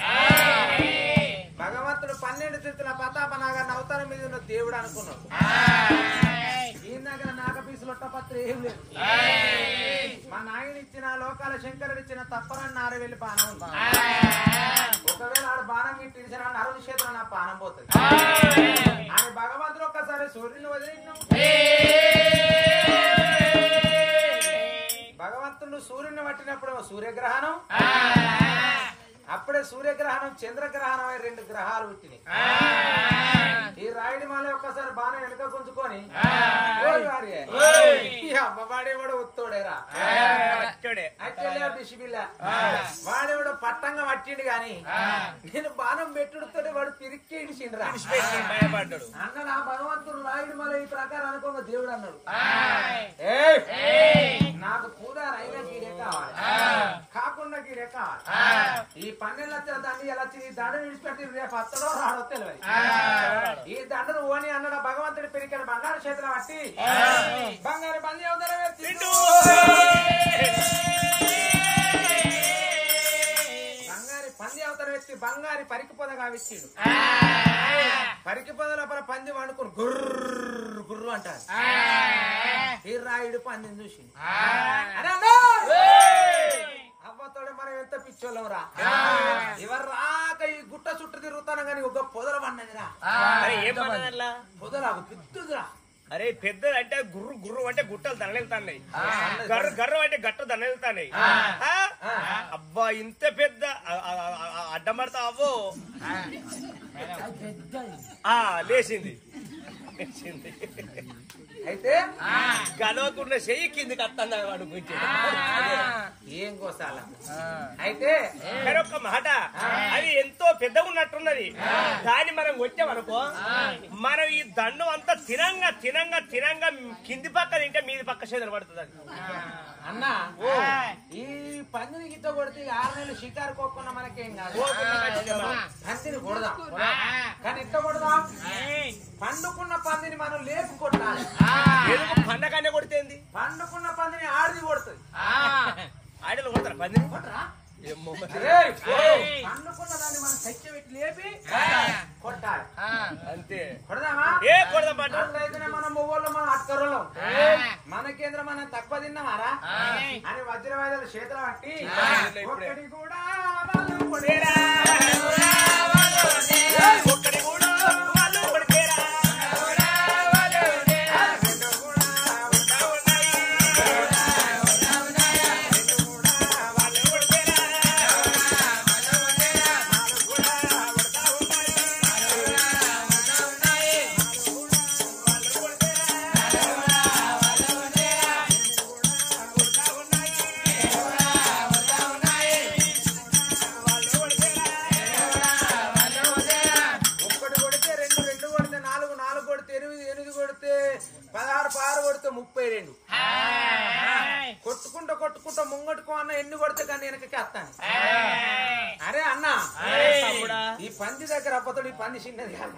భగవంతుడు 12 శిరసుల ప్రతాప నాగాన్ని అవతారం మీద ఉన్న దేవుడు అనుకున్నాడు. ఈ దగ్గర నాగపీసులు ఒట్టపత్రి ఏం లేదు. మా నాయన ఇచ్చిన లోకాల శంకరుడు ఇచ్చిన తప్పరాన్ని అరవెల్లి బాణం ఉంది. ఒకవేళ ఆడు బాణం గిట్టించిన అరుణ క్షేత్రం నా పానం పోతుంది అని భగవంతుడు ఒక్కసారి సూర్యుని వదిలినాం. భగవంతుడు సూర్యుని పట్టినప్పుడు సూర్యగ్రహణం, అప్పుడే సూర్యగ్రహణం చంద్రగ్రహణం 2 గ్రహాలు పుట్టినాయి. ఈ రాయుడి మాల ఒక్కసారి బాణం వెనుక గుంజుకొని అమ్మవాడేవాడు ఉత్తోడేరా బిషిబిల్ల వాడేవాడు పట్టంగా పట్టిండు గాని నేను బాణం పెట్టుడుతోనే వాడు తిరిగి ఇడిచిండ్రా భయపడ్డాడు అన్నాడు. ఆ భగవంతుడు రాయుడి మాల ఈ ప్రకారం అనుకోగా దేవుడు అన్నాడు, నాకు పూజారు అయినా గీరే కావాలి, కాకుండా గీరే కావాలి. ఈ 12 లక్షల దండి ఎలా ఈ దండను విడిచిపెట్టి రేపు అత్తడో రాడో తెలియదు. ఈ దండను ఓని అన్నాడు. భగవంతుడి పెరిగిన బంగారు చేతులు పట్టి బంగారు బంది అవుతారా బంగారి పంది అవతల వ్యక్తి బంగారి పరికి పొదగా ఇచ్చిండు. పరికి పొద లోపల పంది వండుకుని గుర్రు గుర్రు అంటారు. ఈ రాయుడు పందిని చూసి అవ్వతోడే మనం ఎంత పిచ్చోళ్ళం రా, ఎవరు రాక ఈ గుట్ట చుట్టూ తిరుగుతాను కానీ ఒక పొదల పన్నదిరా. పొదలాగు పెద్దదిరా. అరే పెద్దది అంటే గుర్రు గుర్రు అంటే గుట్టలు దండెళ్తాయి, గర్ర గర్ర అంటే గట్ట దండెళ్తాయి. అబ్బా ఇంత పెద్ద అడ్డమడతా అవ్వో లేచింది. అయితే గలవకుండా చెయ్యి కిందికి అత్తందా వాడు ఏం కోసాల. అయితే మరొక మాట, అది ఎంతో పెద్దగా ఉన్నట్టున్నది. దాన్ని మనం కొట్టామనుకో మనం ఈ దండం అంతా తినంగా తినంగా తినంగా కింది పక్క తింటే మీది పక్క చేతులు పడుతుంది. అది అన్నా ఈ పందిని గిట్ట కొడితే 6 నెలలు షికారు కోకుండా మనకేం కాదు. పందిని కొడదాం కానీ ఇట్ట కొడదాం, పండుకున్న పందిని మనం లేపు కొట్టాలి. పండగానే కొడితేంది, పండుకున్న పందిని ఆడిది కొడుతుంది. ఆడలు కొడతారా పందిని? కొట్టరా పండుకున్న దాన్ని మనం తెచ్చి పెట్టి లేపి కొట్టాలి అంతే. కొడదామా? ఏ కొడదాం అయితేనే మనం మొగోళ్ళు మనం అక్కరోళ్ళం. మన కేంద్రం మనం తక్కువ తిన్నామారా అని వజ్రవాదాలు చేతులు పట్టి ఒక్కడి కూడా వాళ్ళు కొడేరా, ఒక్కడి కూడా వాళ్ళు కొడితేరా. 8 కొడితే 16 పారు కొడితే 32 కొట్టుకుంటా ముంగట్టుకో అన్న ఎన్ని కొడితే కానీ వెనకకి వస్తాను. అరే అన్న ఈ పంది దగ్గర అప్పతోడు ఈ పంది చిన్నది కదా.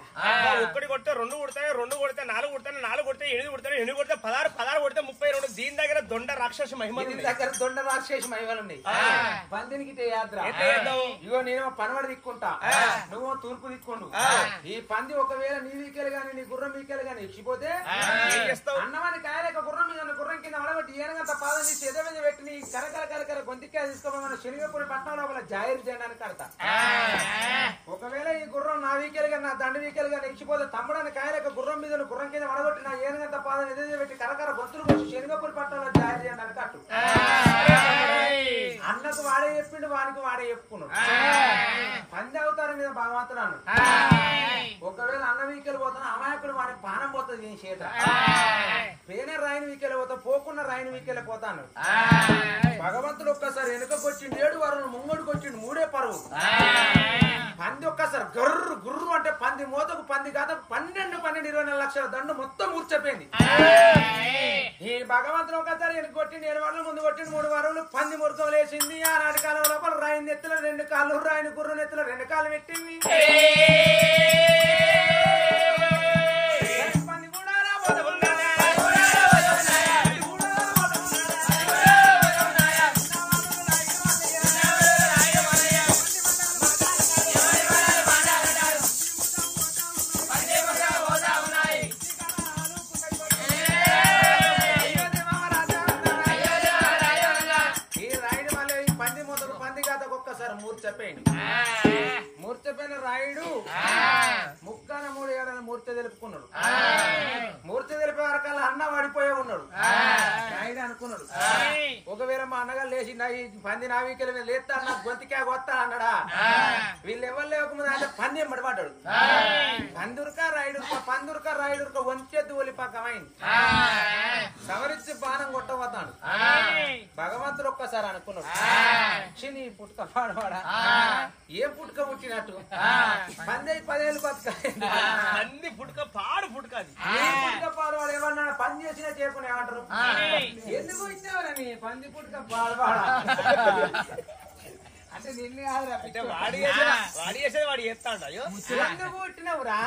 1 కొడితే 2 కొడతాయి, 2 కొడితే 4 కొడతాయి, 4 కొడితే 8 కొడతాయి, 8 కొడితే 16, 16 కొడితే 32. దీని దగ్గర దొండ రాక్షస మహిమలు దగ్గర దొండ రాక్షస మహిమలు ఉన్నాయి. పందినికి యాత్ర ఇగో నేను పనవడి దిక్కుంటా, నువ్వు తూర్పు దిక్కుండు. ఈ పంది ఒకవేళ నీ వీకెలు గాని నీ గుర్రం వీకెలు గాని ఇచ్చిపోతే అన్నవాని కాయలేక గుర్రం మీద గుర్రం కింద అడగొట్టి ఏనగంత పాదం తీసి ఎద మీద పెట్టి నీ కరకర గొంతికాయ తీసుకోమని శనిగపూడి పట్టణం లోపల జాయిర్ చేయడానికి కడతా. ఒకవేళ ఈ గుర్రం నా వీకెలు గాని నా దండ వీకెలు గాని ఇచ్చిపోతే తమ్ముడని కాయలేక గుర్రం మీద గుర్రం కింద అడగొట్టి నా ఏనగంత పాదం ఎద పెట్టి కరకర గొంతులు వచ్చి శనిగపూడి పట్టణంలో జాయిర్ చేయడానికి కట్టు. అన్నకు వాడే చెప్పిండు, వానికి వాడే చెప్పుకున్నాడు. పంది అవతారం మీద భగవంతుడు అన్నాడు. ఒకవేళ అన్న వీకెలు పోతాను అమాయకుడు వాడి పానం పోతుంది దీని చేత. పేనే రాయిని వీకెళ్ళి పోతా, పోకున్న రాయిని వీకెళ్ళి పోతాను. భగవంతుడు ఒక్కసారి వెనుకకు వచ్చిండు, 7 వారాలు ముంగడికి వచ్చిండు, 3 పరువు. పంది ఒక్కసారి గర్రు గుర్రు అంటే పంది మోతకు పంది కాదు 12-24 లక్షల దండు మొత్తం మూర్చపోయింది. ఈ భగవంతుడు ఒకసారి వెనుక కొట్టిండు, 7 వారాలు ముందు కొట్టిండు, 3 వారాలు పంది మురుకం లేచింది. ఆనాటి కాలం లోపల రాయిని ఎత్తుల 2 కాళ్ళు, రాయిని గుర్రం ఎత్తుల 2 కాళ్ళు పెట్టింది. పంది కూడా మూర్చపోయిన రాయుడు ముక్కాన 3 ఏడాది మూర్చ తెలుపుకున్నాడు. మూర్చ తెలిపే వరకల్లా అన్న పడిపోయే ఉన్నాడు. రాయుడు అనుకున్నాడు, ఒకవేళ మా అన్నగారు లేచి ఈ పంది నా వీకెల మీద లేస్తా అన్న గొంతికా కొత్తా అన్నాడా. వీళ్ళు ఎవరు లేకపోతే అంటే పంది పడిపడ్డాడు. పందురుక రాయుడుక వంచెద్దు ఒలిపకమైంది. సవరించి బాణం కొట్టబోతాడు. భగవంతుడు ఒక్కసారి అనుకున్నాడు, నీ పుట్టుక పాడవాడా ఏం పుట్టుక పుట్టినట్టు పంది 10 ఏళ్ళు బతకాలి. అన్ని పుట్టుక పాడు పుట్టుకది పుట్టుక పాడవాడు ఏమన్నా పని చేసినా చేయకుండా ఏమంటారు, ఎందుకు ఇచ్చావని పంది పుట్టుక పాడవాడా అంటే నిన్నే వాడి చేసేది వాడు చేస్తాడు. ఎందుకు పుట్టినవురా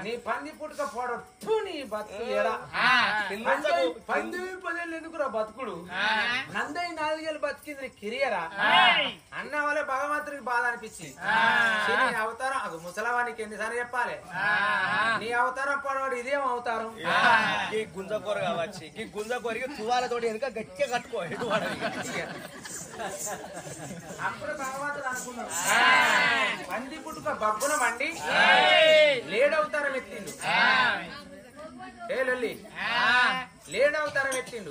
నీ పంది పుట్టుక పోడు నీ బతుకు పంది 10 ఏళ్ళు ఎందుకురా బతుకుడు. నందయి 4 ఏళ్ళు బతికింది కిరియరా అన్న వాళ్ళే భగవంతుడికి బాధ అనిపించింది. నీ అవతారం అది ముసలవానికి ఎన్నిసార్లు చెప్పాలి, నీ అవతారం పడవాడు ఇదేం అవతారం. ఈ గుంజకూర కావచ్చు, ఈ గుంజకూరకి తువాలతోటి వెనుక గట్టిగా కట్టుకో. అప్పుడు భగవంతుడు అనుకున్నాడు, పంది పుట్టుక బగ్గున మండి లేడవతారం ఎత్తిండు. ఏ లొల్లి లేడవతారం ఎత్తిండు.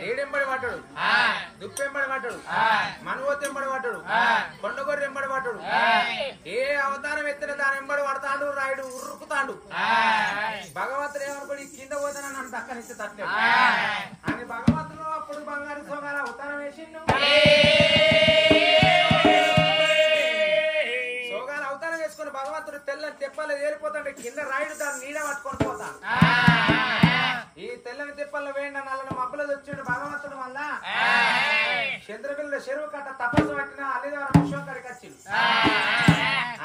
లేడెంబడి పడ్డాడు, దుప్పెంబడి పడ్డాడు, మనువోతెంబడి పడ్డాడు, కొండగొర్రె ఎంబడి పడ్డాడు. ఏ అవతారం ఎత్తిన దాని ఎంబడి పడతాడు. రాయుడు ఉరుకుతాడు. భగవంతుడు ఏమనుకోడు, ఈ కింద పోతానని నన్ను దక్కనిస్తే తట్టలేదు అని భగవంతుడు అప్పుడు బంగారు సోగాల అవతారం వేసిండు. సోగాల అవతారం వేసుకుని భగవంతుడు తెల్లని తెప్పలు ఏరిపోతాడు. కింద రాయుడు దాన్ని నీడ పట్టుకొని పోతాడు. ఈ తెల్లని తెప్పల్లో వేయండి నల్లని మబ్బులు వచ్చిండు. భగవంతుడు వల్ల చంద్రబిల్ల చెరువు కట్ట తపస్సు పట్టిన అల్లిదేవర పుష్పంకాడికి వచ్చిండు.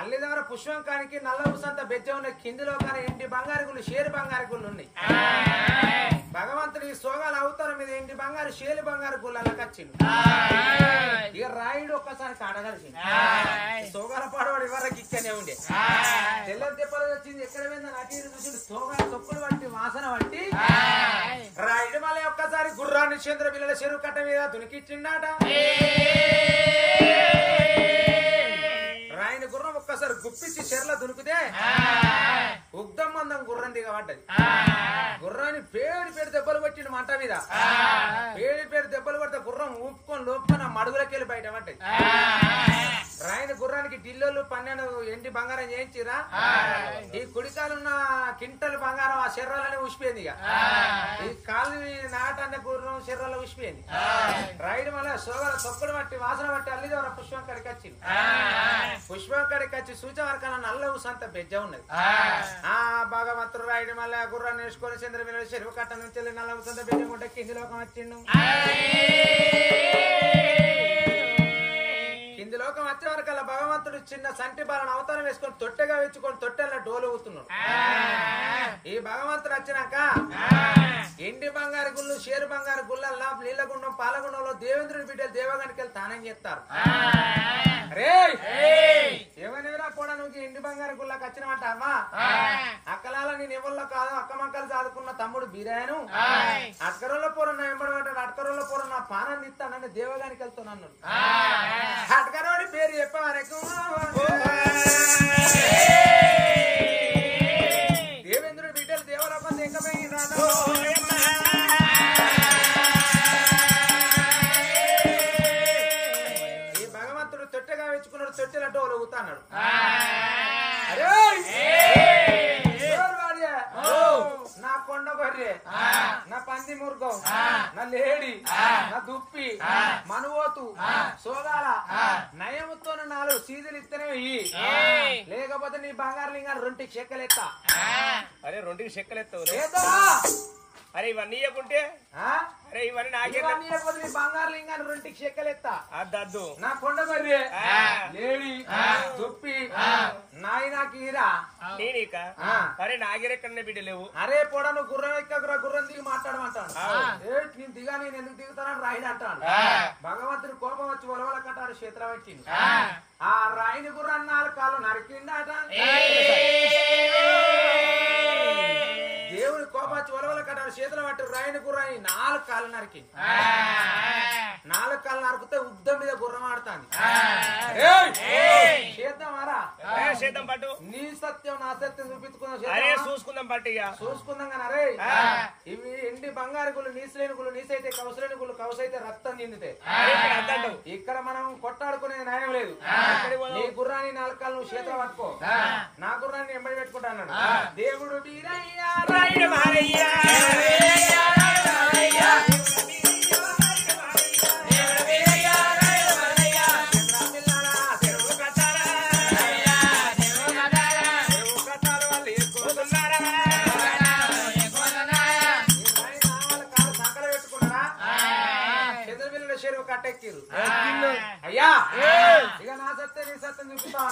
అల్లిదేవర పుష్పంకానికి నల్ల ఉసంత బెజ్జ ఉన్నాయి. కిందిలో కానీ ఎండి బంగారు గుళ్ళు షేరు బంగారు గుళ్ళు ఉన్నాయి. భగవంతుడు ఈ సోగాల అవతారం మీద ఎండి బంగారు షేలు బంగారు గుళ్ళకి వచ్చిండు. ఇక రాయుడు ఒక్కసారి కాడగలిసింది. సోగాల పాడవాడు ఇవరకు ఇక్కనే ఉండే. తెల్లని తెప్పలు వచ్చింది. ఎక్కడ పోయిందని అటు చూసిండు. సోగాల తొక్కుడు పట్టి వాసన పట్టి రాయుడు మళ్ళీ ఒక్కసారి గుర్రాన్ని చంద్రబిల్లల చెరువు కట్ట మీద దునికిచ్చిండాట. రాయుని గుర్రం ఒక్కసారి గుప్పించి చెర్ల దునికితే ఉగ్ధం మందం గుర్రం దిగబడ్డది. గుర్రాన్ని పేరు దెబ్బలు కొట్టిండు మంట మీద. పేరు దెబ్బలు కొడితే గుర్రం ఊపుకొని లోపుకొని ఆ మడుగులకెళ్ళి బయట పడ్డది. రాయన గుర్రానికి ఢిల్లీలు 12 ఎండి బంగారం చేయించిరా ఈ కుడికాలున్న కింటల్ బంగారం ఆ శర్రాలనే ఉసిపోయింది ఇక ఈ కాలు నాటన్న గుర్రం శర్రాలు ఉసిపోయింది రైడ్ మళ్ళీ సోగల తొక్కుడు బట్టి వాసన బట్టి అల్లి ద్వారా పుష్పం కడికి వచ్చింది పుష్పం కడికి వచ్చి సూచవర్కాల నల్ల ఊసంత బెజ్జ ఉన్నది ఆ భగవంతుడు రైడ్ మళ్ళీ ఆ గుర్రాన్ని వేసుకొని చంద్రమీన చెరువు కట్ట నుంచి నల్ల ఊసంత బెజ్జ ఉంటే కింది లోకం వచ్చిండు కింది లోకం వచ్చే వరకల్లా భగవంతుడు చిన్న సంటి బాలను అవతారం వేసుకొని తొట్టెగా వెచ్చుకొని తొట్టెల్లో డోలు ఊతున్నాడు ఈ భగవంతుడు వచ్చినాక ఎండి బంగారు గుళ్ళు షేరు బంగారు గుళ్ళల్లా నీళ్ళగుండం పాలగుండంలో దేవేంద్రుడి బిడ్డలు దేవగానికి వెళ్ళి తానం చేస్తారు రే ఏమనిరా కూడా నువ్వు ఎండి బంగారు గుళ్ళకి వచ్చినవంట అమ్మా అక్కలాల నేను ఎవరిలో కాదు అక్క మక్కలు చదువుకున్న తమ్ముడు బీరాయను అట్కరోళ్ళ పూరన్న ఎంబడమంటాడు అట్కరోళ్ళ పూరన్న పానాన్ని ఇస్తానని దేవగానికి వెళ్తున్నాను అట్కరోడి పేరు చెప్పవరకు దేవేంద్రుడి బిడ్డలు దేవలోకం దిగపోయి ఈ భగవంతుడు తొట్టెగా వెచ్చుకున్నాడు తొట్టెల డోలు ఊతాన్నాడు నా కొండ గొర్రె నా పంది ముర్గం నా లేడి నా దుప్పి మనువోతు సోగాల నయముతో 4 సీజులు ఇస్తేనే లేకపోతే నీ బంగారు లింగాలు 2 చెక్కలెత్తా అరే 2 చెక్కలెత్తావు అరే ఇవన్నీ ఇవ్వకుంటే అరే ఇవన్నీ నాకే నీ బంగారు లింగాన్ని 2 చెక్కలెత్తా అద్దద్దు నా కొండ గొర్రె లేడి దుప్పి నాయనా కీరా నేనిక అరే నాగిరెక్కడనే బిడ్డ లేవు అరే పొడ నువ్వు గుర్రం ఎక్కకురా గుర్రం దిగి మాట్లాడమంటాను నేను దిగా నేను ఎందుకు దిగుతానని రాయిని అంటాను భగవంతుడు కోపం వచ్చి ఒలవల కట్టాడు చేతుల పెట్టింది ఆ రాయిని గుర్రం 4 కాళ్ళు నరికిండాట దేవుని కోపం వచ్చి ఒలవల కట్టాడు చేతుల పట్టి రాయిని గుర్రాన్ని 4 కాళ్ళు నరికి 4 కాళ్ళు నరికితే ఉద్దం మీద గుర్రం ఆడుతాంది చేద్దామారా చేద్దాం పట్టు నీ సత్యం నా సత్యం చూపించుకుందాం చూసుకుందాం పట్టు చూసుకుందాం కానీ అరే ఇవి ఎండి బంగారు గుళ్ళు నీసులేని గుళ్ళు నీసైతే కౌసలేని గుళ్ళు కౌసైతే రక్తం చెందితే ఇక్కడ మనం కొట్టాడుకునే న్యాయం లేదు నీ గుర్రాన్ని 4 కాళ్ళు నువ్వు చేతులు పట్టుకో నా గుర్రాన్ని ఎంబడి పెట్టుకుంటా అన్నాడు దేవుడు కట్టెక్కిరు అయ్యా ఇక నా సత్యం నీ సత్యం చూపిస్తా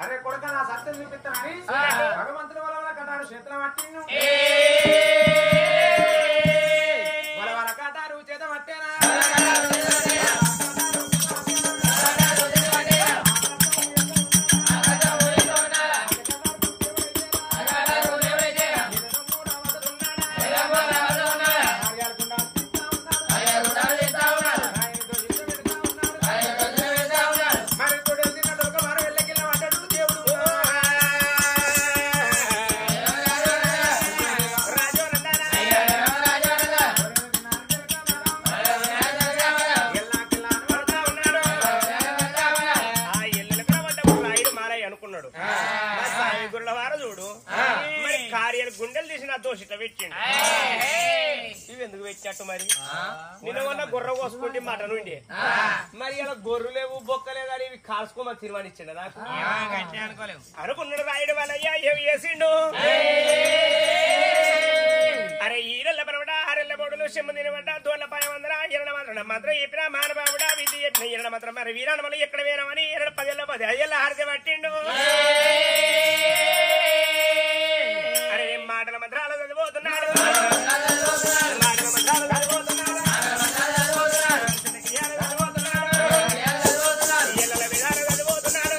అరే కొడుక నా సత్యం చూపిస్తానని భగవంతుని వల్ల కట్టాడు చేతుల పట్టిను వల కట్టారు చేత పట్టేనా గుండెలు తీసి నా దోష ఇట్లా పెట్టిండు ఇవి ఎందుకు పెట్టినట్టు మరి నిన్న మొన్న గొర్రె కోసుకుంటే మటన్ ఉండే మరి ఇలా గొర్రె లేవు బొక్క లేదు అని ఇవి కాల్చుకోమని తీర్మానించిండు నాకు అనుకున్నాడు రాయుడు వాళ్ళయ్యా ఏమి చేసిండు అరే ఈరెళ్ళ పరవడ ఆరెళ్ళ బోడులు చెమ్మ తినబడ్డ దోళ్ళ పాయమందర ఎరడ మాత్రం చెప్పిన మానబాబుడ విద్య చెప్పిన ఎరడ మాత్రం మరి వీరాన మళ్ళీ ఎక్కడ వేరమని 10 ఏళ్ళ 10 అయ్యేళ్ళ హారతి పట్టిండు అరే మాటల మంత్రాలు చదిపోతున్నాడు మాటల మంత్రాలు చదిపోతున్నాడు ఎల్లల విధానం చదిపోతున్నాడు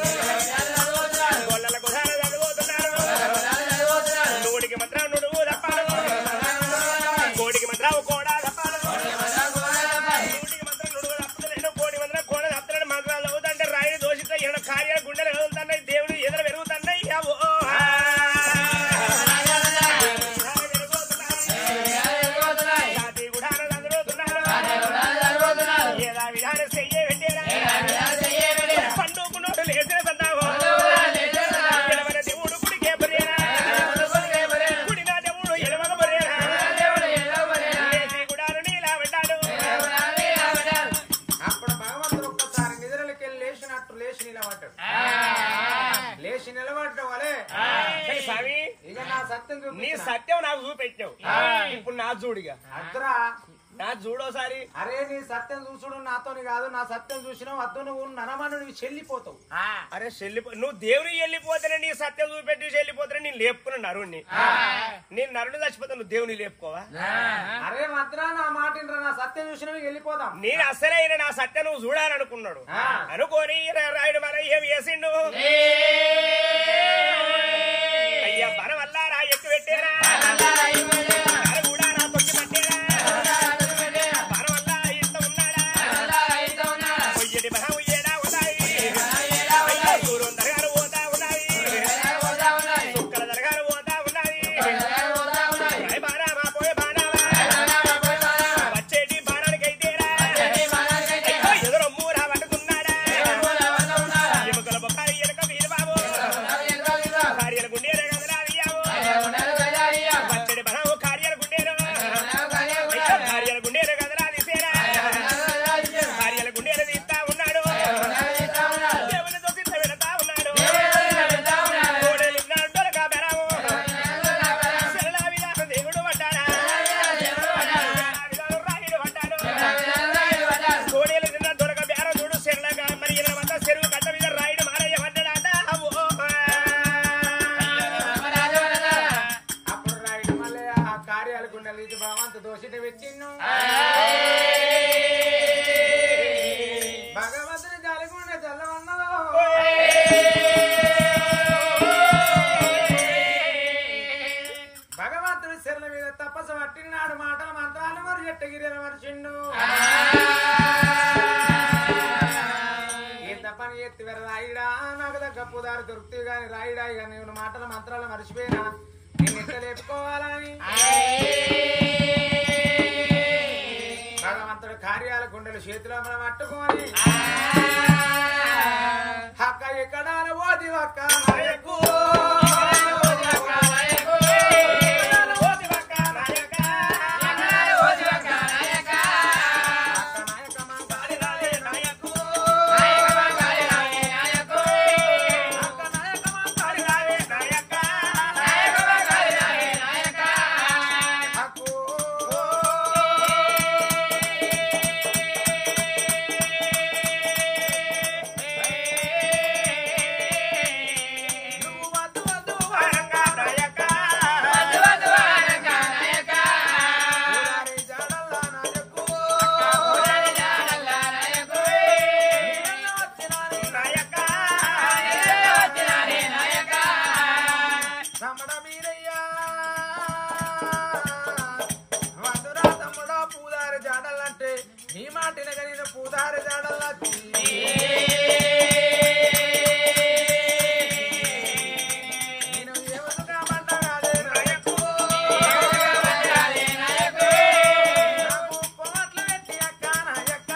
గొల్లల గుధాన చదిపోతున్నాడు నుడికి మంత్రం నుడువు తప్పాడు కోడికి మంత్రం కోడా తప్పాడు నూటికి మంత్రం నుడువు తప్పలేదు కోడి మంత్రం కోడ తప్పలేడు మంత్రాలు అవుతుంటే రాయిని దోషిత 2 కార్యాలు గుండెలు కదులుతున్నాయి దేవుడు ఎదురు పెరుగుతున్నాయి పెట్టావు ఇప్పుడు నా చూడిగా అద్దురా నా చూడోసారి. అరే నీ సత్యం చూసుడు నాతోని కాదు, నా సత్యం చూసినావు వద్దు నువ్వు ననమను నువ్వు చెల్లిపోతావు. అరే నువ్వు దేవుని వెళ్ళిపోతేనే నీ సత్యం చూపెట్టి చెల్లిపోతేనే నేను లేపుకున్నా నరుణ్ణి. నేను నరుణ్ణి చచ్చిపోతా నువ్వు దేవుని లేపుకోవా? అరే మద్రా నా మాట వినరా, నా సత్యం చూసినవి వెళ్ళిపోదాం. నేను అసలైన నా సత్యం నువ్వు చూడాలనుకున్నాడు అనుకోని రాయుడు మన ఏం వేసిండు అయ్యా మన వల్ల రా ఎక్కువ పెట్టేరా కూడా నా తొక్కి పట్టేరా మన వల్ల ఇంత ఉన్నాడా పొయ్యడి బలం ఉయ్యేడా ఉన్నాయి దూరం దరగారు పోతా ఉన్నాయి చుక్కల దరగారు పోతా ఉన్నాయి బాణా మా పోయే బాణావా వచ్చేటి బాణానికైతేరా ఎదురు మూరా పట్టుకున్నాడా ఎముకల బొక్కారి ఎనక వీరు బాబు కార్యాల గుండేరే కదలాడియావు వచ్చేటి బలం కార్యాల గుండేరు కార్యాల గుండేరు కదలాది సేరా కార్యాల గుండేరు తీస్తా ఉన్నాడు దేవుని దొరికి వెళతా ఉన్నాడు కోడలు దొరక బెరావు శరళా విధాన దేవుడు పడ్డాడా విధానం రాయుడు పడ్డాడు కోడేలు తిన్న దొరక బేర చూడు శరళగా మరి ఇరవంతా చెరువు కట్ట మీద రాయుడు మారయ్య పడ్డాడా అప్పుడు రాయుడు మళ్ళీ ఆ కార్యాల గుండెలు ఇది భగవంతు దోషిత పెట్టిను. భగవంతుని జలగుండ జల్లవన్నదో భగవంతుని శరణ మీద తపస్సు పట్టినాడు, మాటల మంత్రాలు మరి ఎట్టగిరి మరిచిండు. ఎంత పని ఎత్తి వెర రాయిడా నాకు దగ్గర పుదారు దొరుకుతాయి గాని రాయిడా ఇక నేను మాటల మంత్రాలు మర్చిపోయినా నేను ఎట్లా లేపుకోవాలని భగవంతుడు కార్యాల గుండెలు చేతిలో మనం పట్టుకొని అక్క ఎక్కడ ఓది ఒక్క నాయకు నీ మాటిన కలిగిన పూదారి జాడల్లా నేను ఏమను కామంటా కాదే నాయకు నాకు పొగట్లు పెట్టి అక్క నాయక్క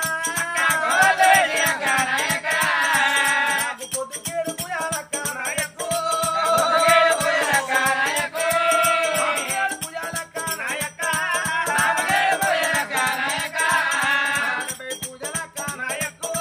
నాకు పొద్దుకేడు పుయాలక్క నాయకు పొద్దుకేడు పుయాలక్క నాయక్క పూజలక్క నాయకు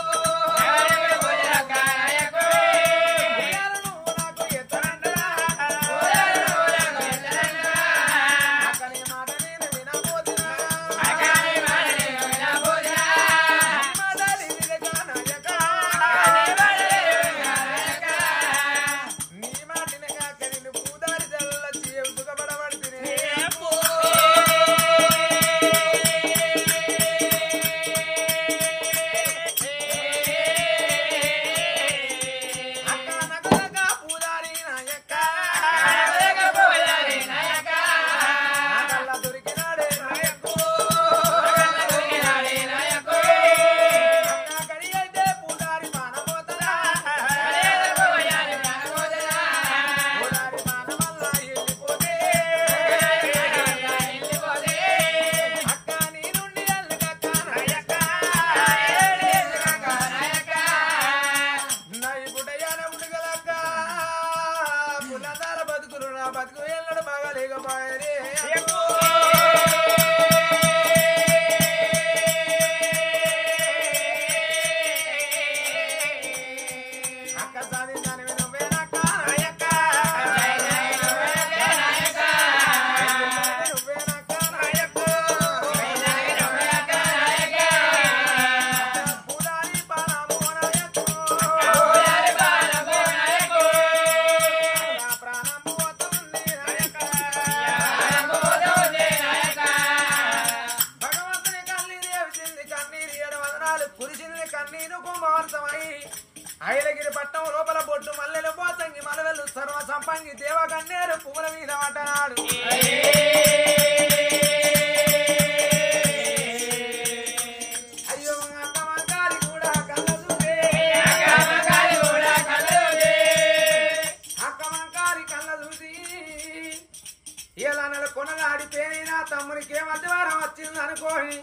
లేని నా తమ్మునికి మధ్యవారం వచ్చింది అనుకోని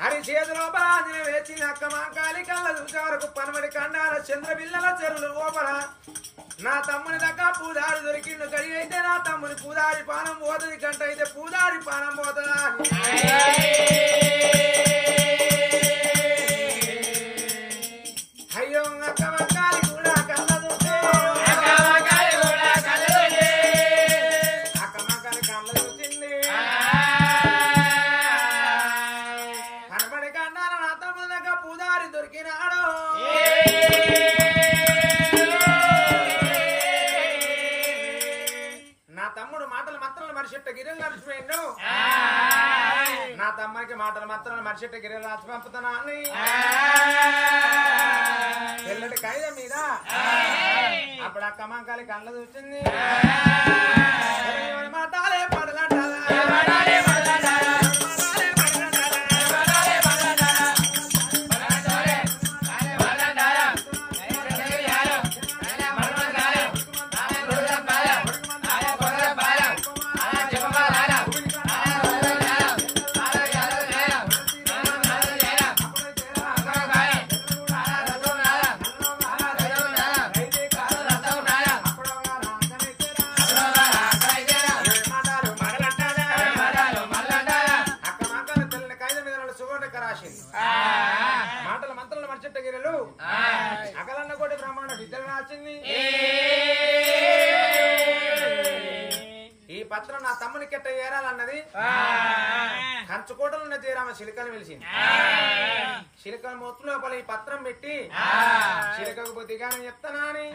అని చేతిలో బలాంజలి వేసి అక్క మాంకాలి కళ్ళ చూసే వరకు పనమడి కండాల చంద్రబిల్లల చెరువులు లోపల నా తమ్ముని దగ్గర పూదారి దొరికిండు కడి అయితే నా తమ్ముని పూదారి పానం పోతుంది కంట అయితే పూదారి పానం పోతుందా అయ్యో అక్క మాంకాలి కూడా కళ్ళ చూసే అక్క మాంకాలి కళ్ళ చూసింది పనమడి కండాల నా తమ్ముని దగ్గర పూదారి దొరికినాడు తమ్ముడు మాటలు మాత్రం మరిచెట్ట గిరిలు నడిచిపోయిండు నా తమ్ముడికి మాటలు మాత్రం మరిచెట్ట గిరిలు రాసి పంపుతున్నా అని తెల్లటి కాగితం మీద అప్పుడు ఆ కమంకాలి కళ్ళ చూసింది మాటాలే పడలంటారా మాటల మంత్రులు మర్చెట్ట గిరలు అకలన్న కోటి బ్రహ్మాండ విద్యలు రాసింది ఈ పత్రం నా తమ్ముని కెట్ట ఏరాలన్నది కంచుకోటలున్న చేరామ శిలికలు వెలిసింది శిలికల మొత్తు లోపల ఈ పత్రం పెట్టి శిలికకు బుద్ధిగానే చెప్తానా అని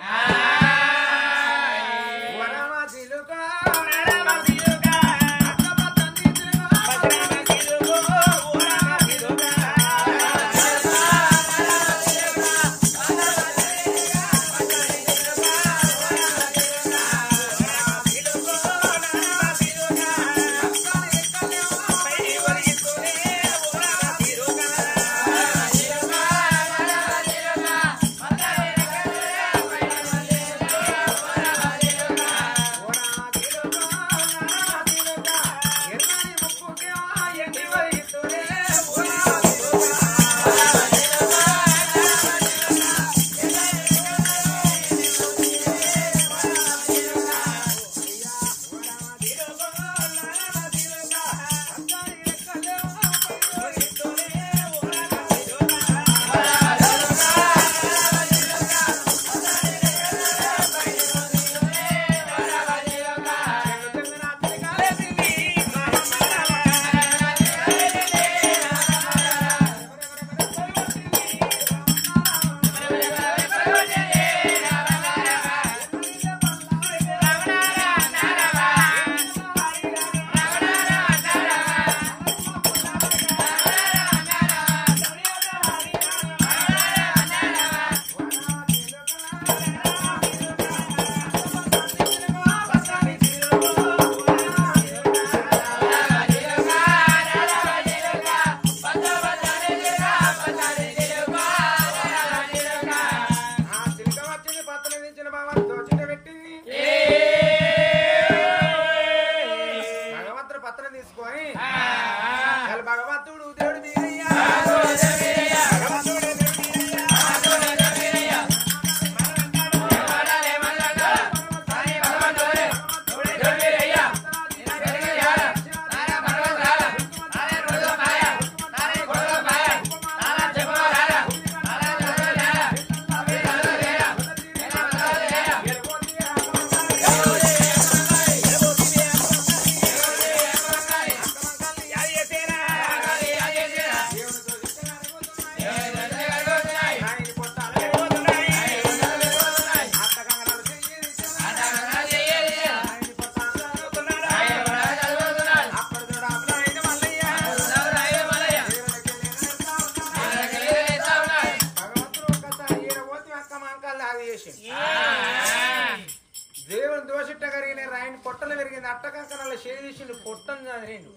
దేవుని దోషిట్ట కరిగిన రాయిని పొట్టలు పెరిగింది అట్టకంకనాల చేసిండు పొట్టం చదివిండు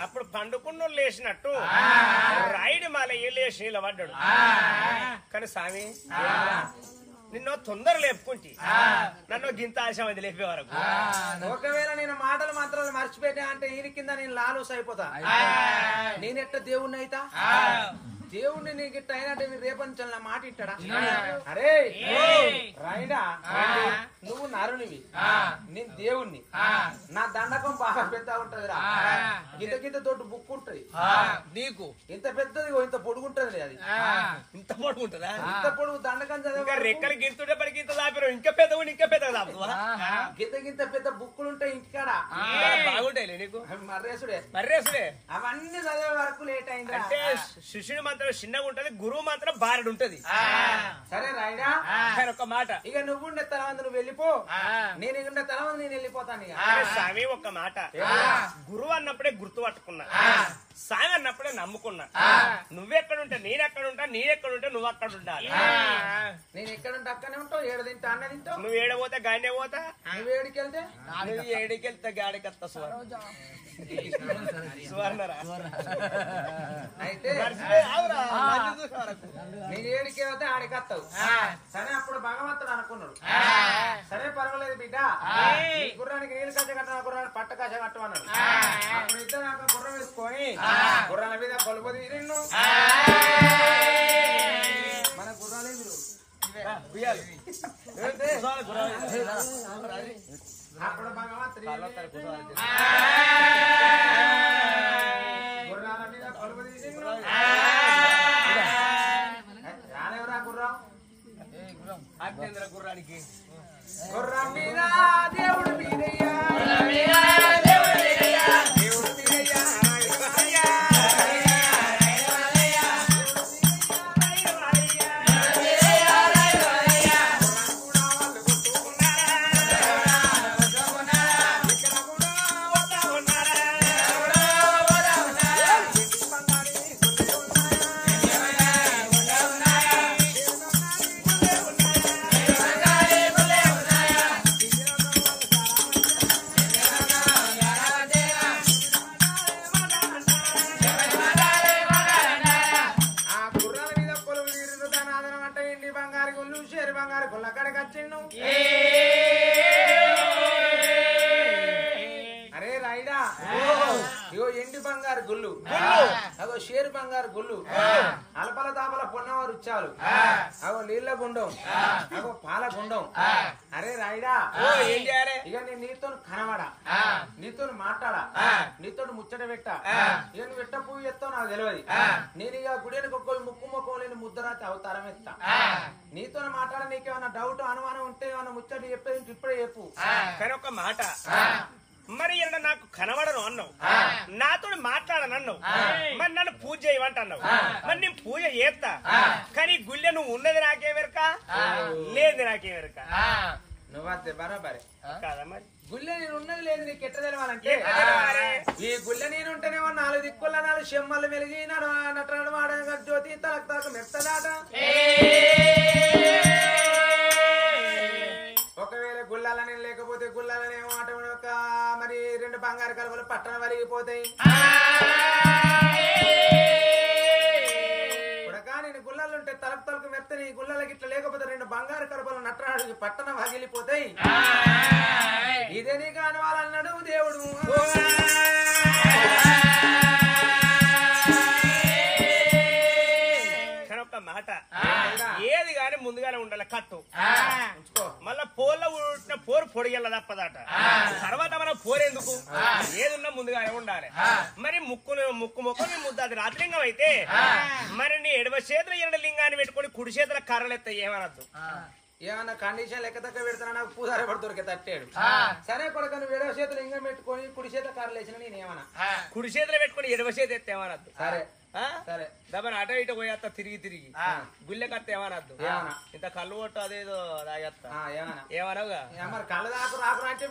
అప్పుడు పండుకున్న లేచినట్టు రాయుడు మాల లేచి నిలబడ్డాడు కానీ స్వామి నిన్ను తొందర లేపుకుంటి నన్ను గింత ఆశ లేపే వరకు ఒకవేళ నేను మాటలు మాత్రం మర్చిపెట్టా అంటే ఈయన కింద నేను లాలూస్ అయిపోతా నేనెట్ట దేవుణ్ణి అయితా దేవుణ్ణి నీకు ఇట్ట అయినట్టే మీరు రేపటి నా మాట ఇట్టాడా అరే రాయిడా నువ్వు నరునివి నేను దేవుణ్ణి నా దండకం బాగా పెద్ద ఉంటది రా గింత గింత తోటి బుక్ ఉంటది నీకు ఇంత పెద్దది ఇంత పొడుగుంటది అది ఇంత పొడుగుంటదా ఇంత పొడుగు దండకం చదివే రెక్కలు గింతుంటే పడికి ఇంత దాపారు ఇంకా పెద్ద ఇంకా పెద్ద గింత గింత పెద్ద బుక్కులు ఉంటాయి ఇంటికాడ బాగుంటాయి నీకు మర్రేసుడే మర్రేసుడే అవన్నీ చదివే వరకు లేట్ అయింది అంటే శిష్యుని మాత్రం చిన్నగా ఉంటది గురువు మాత్రం బారెడు ఉంటది సరే రాయిడా ఒక మాట ఇక నువ్వుండే తలవంది నువ్వు వెళ్ళిపో నేను ఇక తలవంది నేను వెళ్ళిపోతాను ఇక స్వామి ఒక మాట గురువు అన్నప్పుడే గుర్తు పట్టుకున్నా స్వామి అన్నప్పుడే నమ్ముకున్నా నువ్వెక్కడుంటే నేనెక్కడుంటా నేనెక్కడుంటే నువ్వు అక్కడ ఉండాలి నేను ఎక్కడుంటే అక్కనే ఉంటావు ఏడు తింటా అన్న తింటావు నువ్వు ఏడపోతే గానే పోతా నువ్వు ఏడికెళ్తే నువ్వు ఏడికెళ్తే గాడికెత్తా సువర్ణరా అయితే నేను ఏడికి వెళ్తే ఆడికి వస్తావు సరే అప్పుడు భగవంతుడు అనుకున్నాడు సరే పర్వాలేదు బిడ్డ గుర్రానికి నీళ్ళు కచ్చ కట్టిన గుర్రాన్ని పట్ట కచ్చ కట్టమన్నాడు అప్పుడు ఇద్దరు నాకు గుర్రం వేసుకొని గుర్రాల మీద కొలుపు తీరిండు మన గుర్రాలే అప్పుడు భగవంతుడు గుర్రాల మీద కొలుపు తీసిండు రాలేవరా గుర్రం అజ్ఞేంద్ర గుర్రానికి గుర్రం మీద దేవుడు మీదయ్యా దేవుడు మీదయ్యా అరే రాయిడా ఇగో ఎండి బంగారు గుళ్ళు అగో షేరు బంగారు గుళ్ళు అలపల తాపల పొన్నవ రుచాలు అగో నీళ్ళ గుండం అగో పాల గుండం అరే రాయిడా ఏం చేయాలి ఇక నేను నీతో కనబడా నీతో మాట్లాడా నీతో ముచ్చట పెట్టా ఇక నువ్వు పెట్ట పువ్వు ఎత్తావు నాకు తెలియదు నేను ఇక గుడికి ఒక్కరు ముక్కు మొక్కలు లేని ముద్దరాతి అవతారం ఎత్తా నీతో మాట్లాడ నీకేమన్నా డౌట్ అనుమానం ఉంటే ఏమన్నా ముచ్చట చెప్పేది ఇప్పుడే చెప్పు కానీ ఒక మాట మరి నాకు కనబడను అన్నావు నాతో మాట్లాడను అన్నావు మరి నన్ను పూజ చేయమంటున్నావు మరి నేను పూజ చేస్తా కానీ గుళ్ళె నువ్వు ఉన్నది నాకేమెరక లేదు నాకేమెరక నువ్వు అంతే బరాబరే కాదా మరి గుళ్ళె నేను ఉన్నది లేదు నీకు ఎట్ట తెలవాలంటే ఈ గుళ్ళె నేను ఉంటేనేమో 4 దిక్కుల 4 చెమ్మలు మెలిగి నటనడు వాడ జ్యోతి తలకు తలకు మెత్తదాట ఒకవేళ గుళ్ళాలని లేకపోతే గుళ్ళాలనేమో అటు ఒక మరి 2 బంగారు కలువలు పట్టణ వరిగిపోతాయి నేను గుళ్ళాలు ఉంటే తలకు తలకు మెత్తని గుళ్ళలకి ఇట్లా లేకపోతే 2 బంగారు కలువలు నటనాడు పట్టణ వగిలిపోతాయి ఇదే నీకు అనవాలన్నాడు దేవుడు మాట ఏది గాని ముందుగానే ఉండాలి కట్టు మళ్ళా పోర్లో ఉట్టిన పోరు పొడిగెళ్ళ తప్పదట తర్వాత మనం పోరేందుకు ఏదున్నా ముందుగానే ఉండాలి మరి ముక్కు ముద్ద అది రాత్రిలింగం అయితే మరి నీ ఎడవ చేతుల 2 లింగాన్ని పెట్టుకొని కుడి చేతుల కర్రలు ఎత్తాయి ఏమనద్దు ఏమన్నా కండిషన్ లెక్క తక్క పెడతానా నాకు పూజారి పడి దొరికే తట్టాడు సరే కొడుకు నువ్వు ఎడవ చేతులు లింగం పెట్టుకొని కుడి చేత కర్రలు వేసిన నేనేమన్నా కుడి చేతులు పెట్టుకొని ఎడవ చేతి ఎత్తే ఏమనద్దు సరే సరే దమని అటో ఇటో పోయేస్తా తిరిగి గుళ్ళెకత్త ఏమనద్దు ఇంత కళ్ళు కొట్టు అదేదో తాగేస్తా ఏమనవుగా మరి కళ్ళు దాకు రాకు అంటే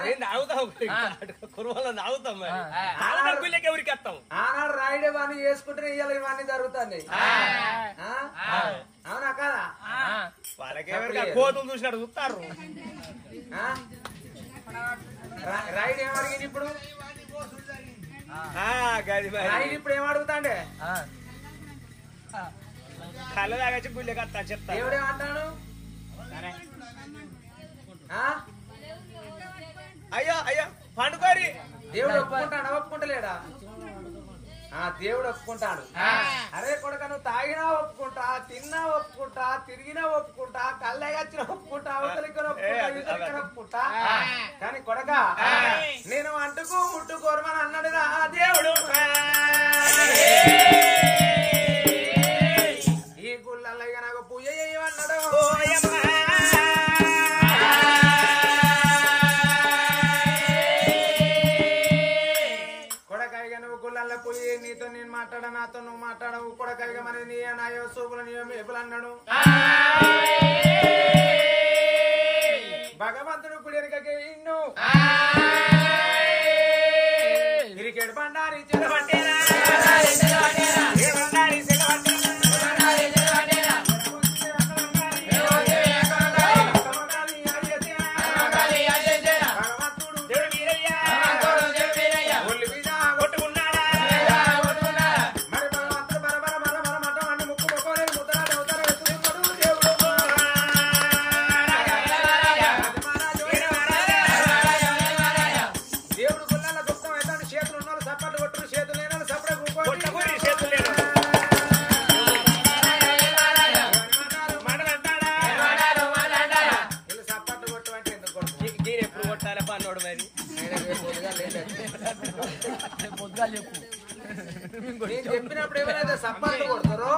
నేను తాగుతాం కురువలో తాగుతాం మరి గుళ్ళకి ఎవరికి వస్తాం ఆనాడు రాయుడు ఇవన్నీ చేసుకుంటే ఇవాళ ఇవన్నీ జరుగుతుంది అవునా కదా వాళ్ళకి కోతులు చూసినట్టు చూస్తారు రాయుడు ఏమడిగింది ఇప్పుడు గది రాయుడు ఇప్పుడు ఏమడుగుతాండే కళ్ళు తాగచ్చి గుళ్ళే కత్తా చెప్తా దేవుడేమంటాడు అయ్యో అయ్యో పండుకోరి దేవుడు ఒప్పుకుంటాడా ఒప్పుకుంటలేడా దేవుడు ఒప్పుకుంటాడు అరే కొడుక నువ్వు తాగినా ఒప్పుకుంటా తిన్నా ఒప్పుకుంటా తిరిగినా ఒప్పుకుంటా కళ్ళగచ్చిన ఒప్పుకుంటా అవతలికి ఒప్పుకుంటా కానీ కొడక నేను అంటుకు ముట్టుకోరమని అన్నాడురా దేవుడు ఈ గుళ్ళల్లో ఇక నాకు పూజ చేయమన్నాడు పోయి నీతో నేను మాట్లాడా నాతో నువ్వు మాట్లాడవు కొడకైగా మరి నీ నాయో సూపులు నీయో మేపులు అన్నాడు భగవంతుడు కుడియనకే ఇన్ను క్రికెట్ బండారి చెడబట్టేరా చెప్పినప్పుడు ఏమైనా సప్పట్లు కొడతారో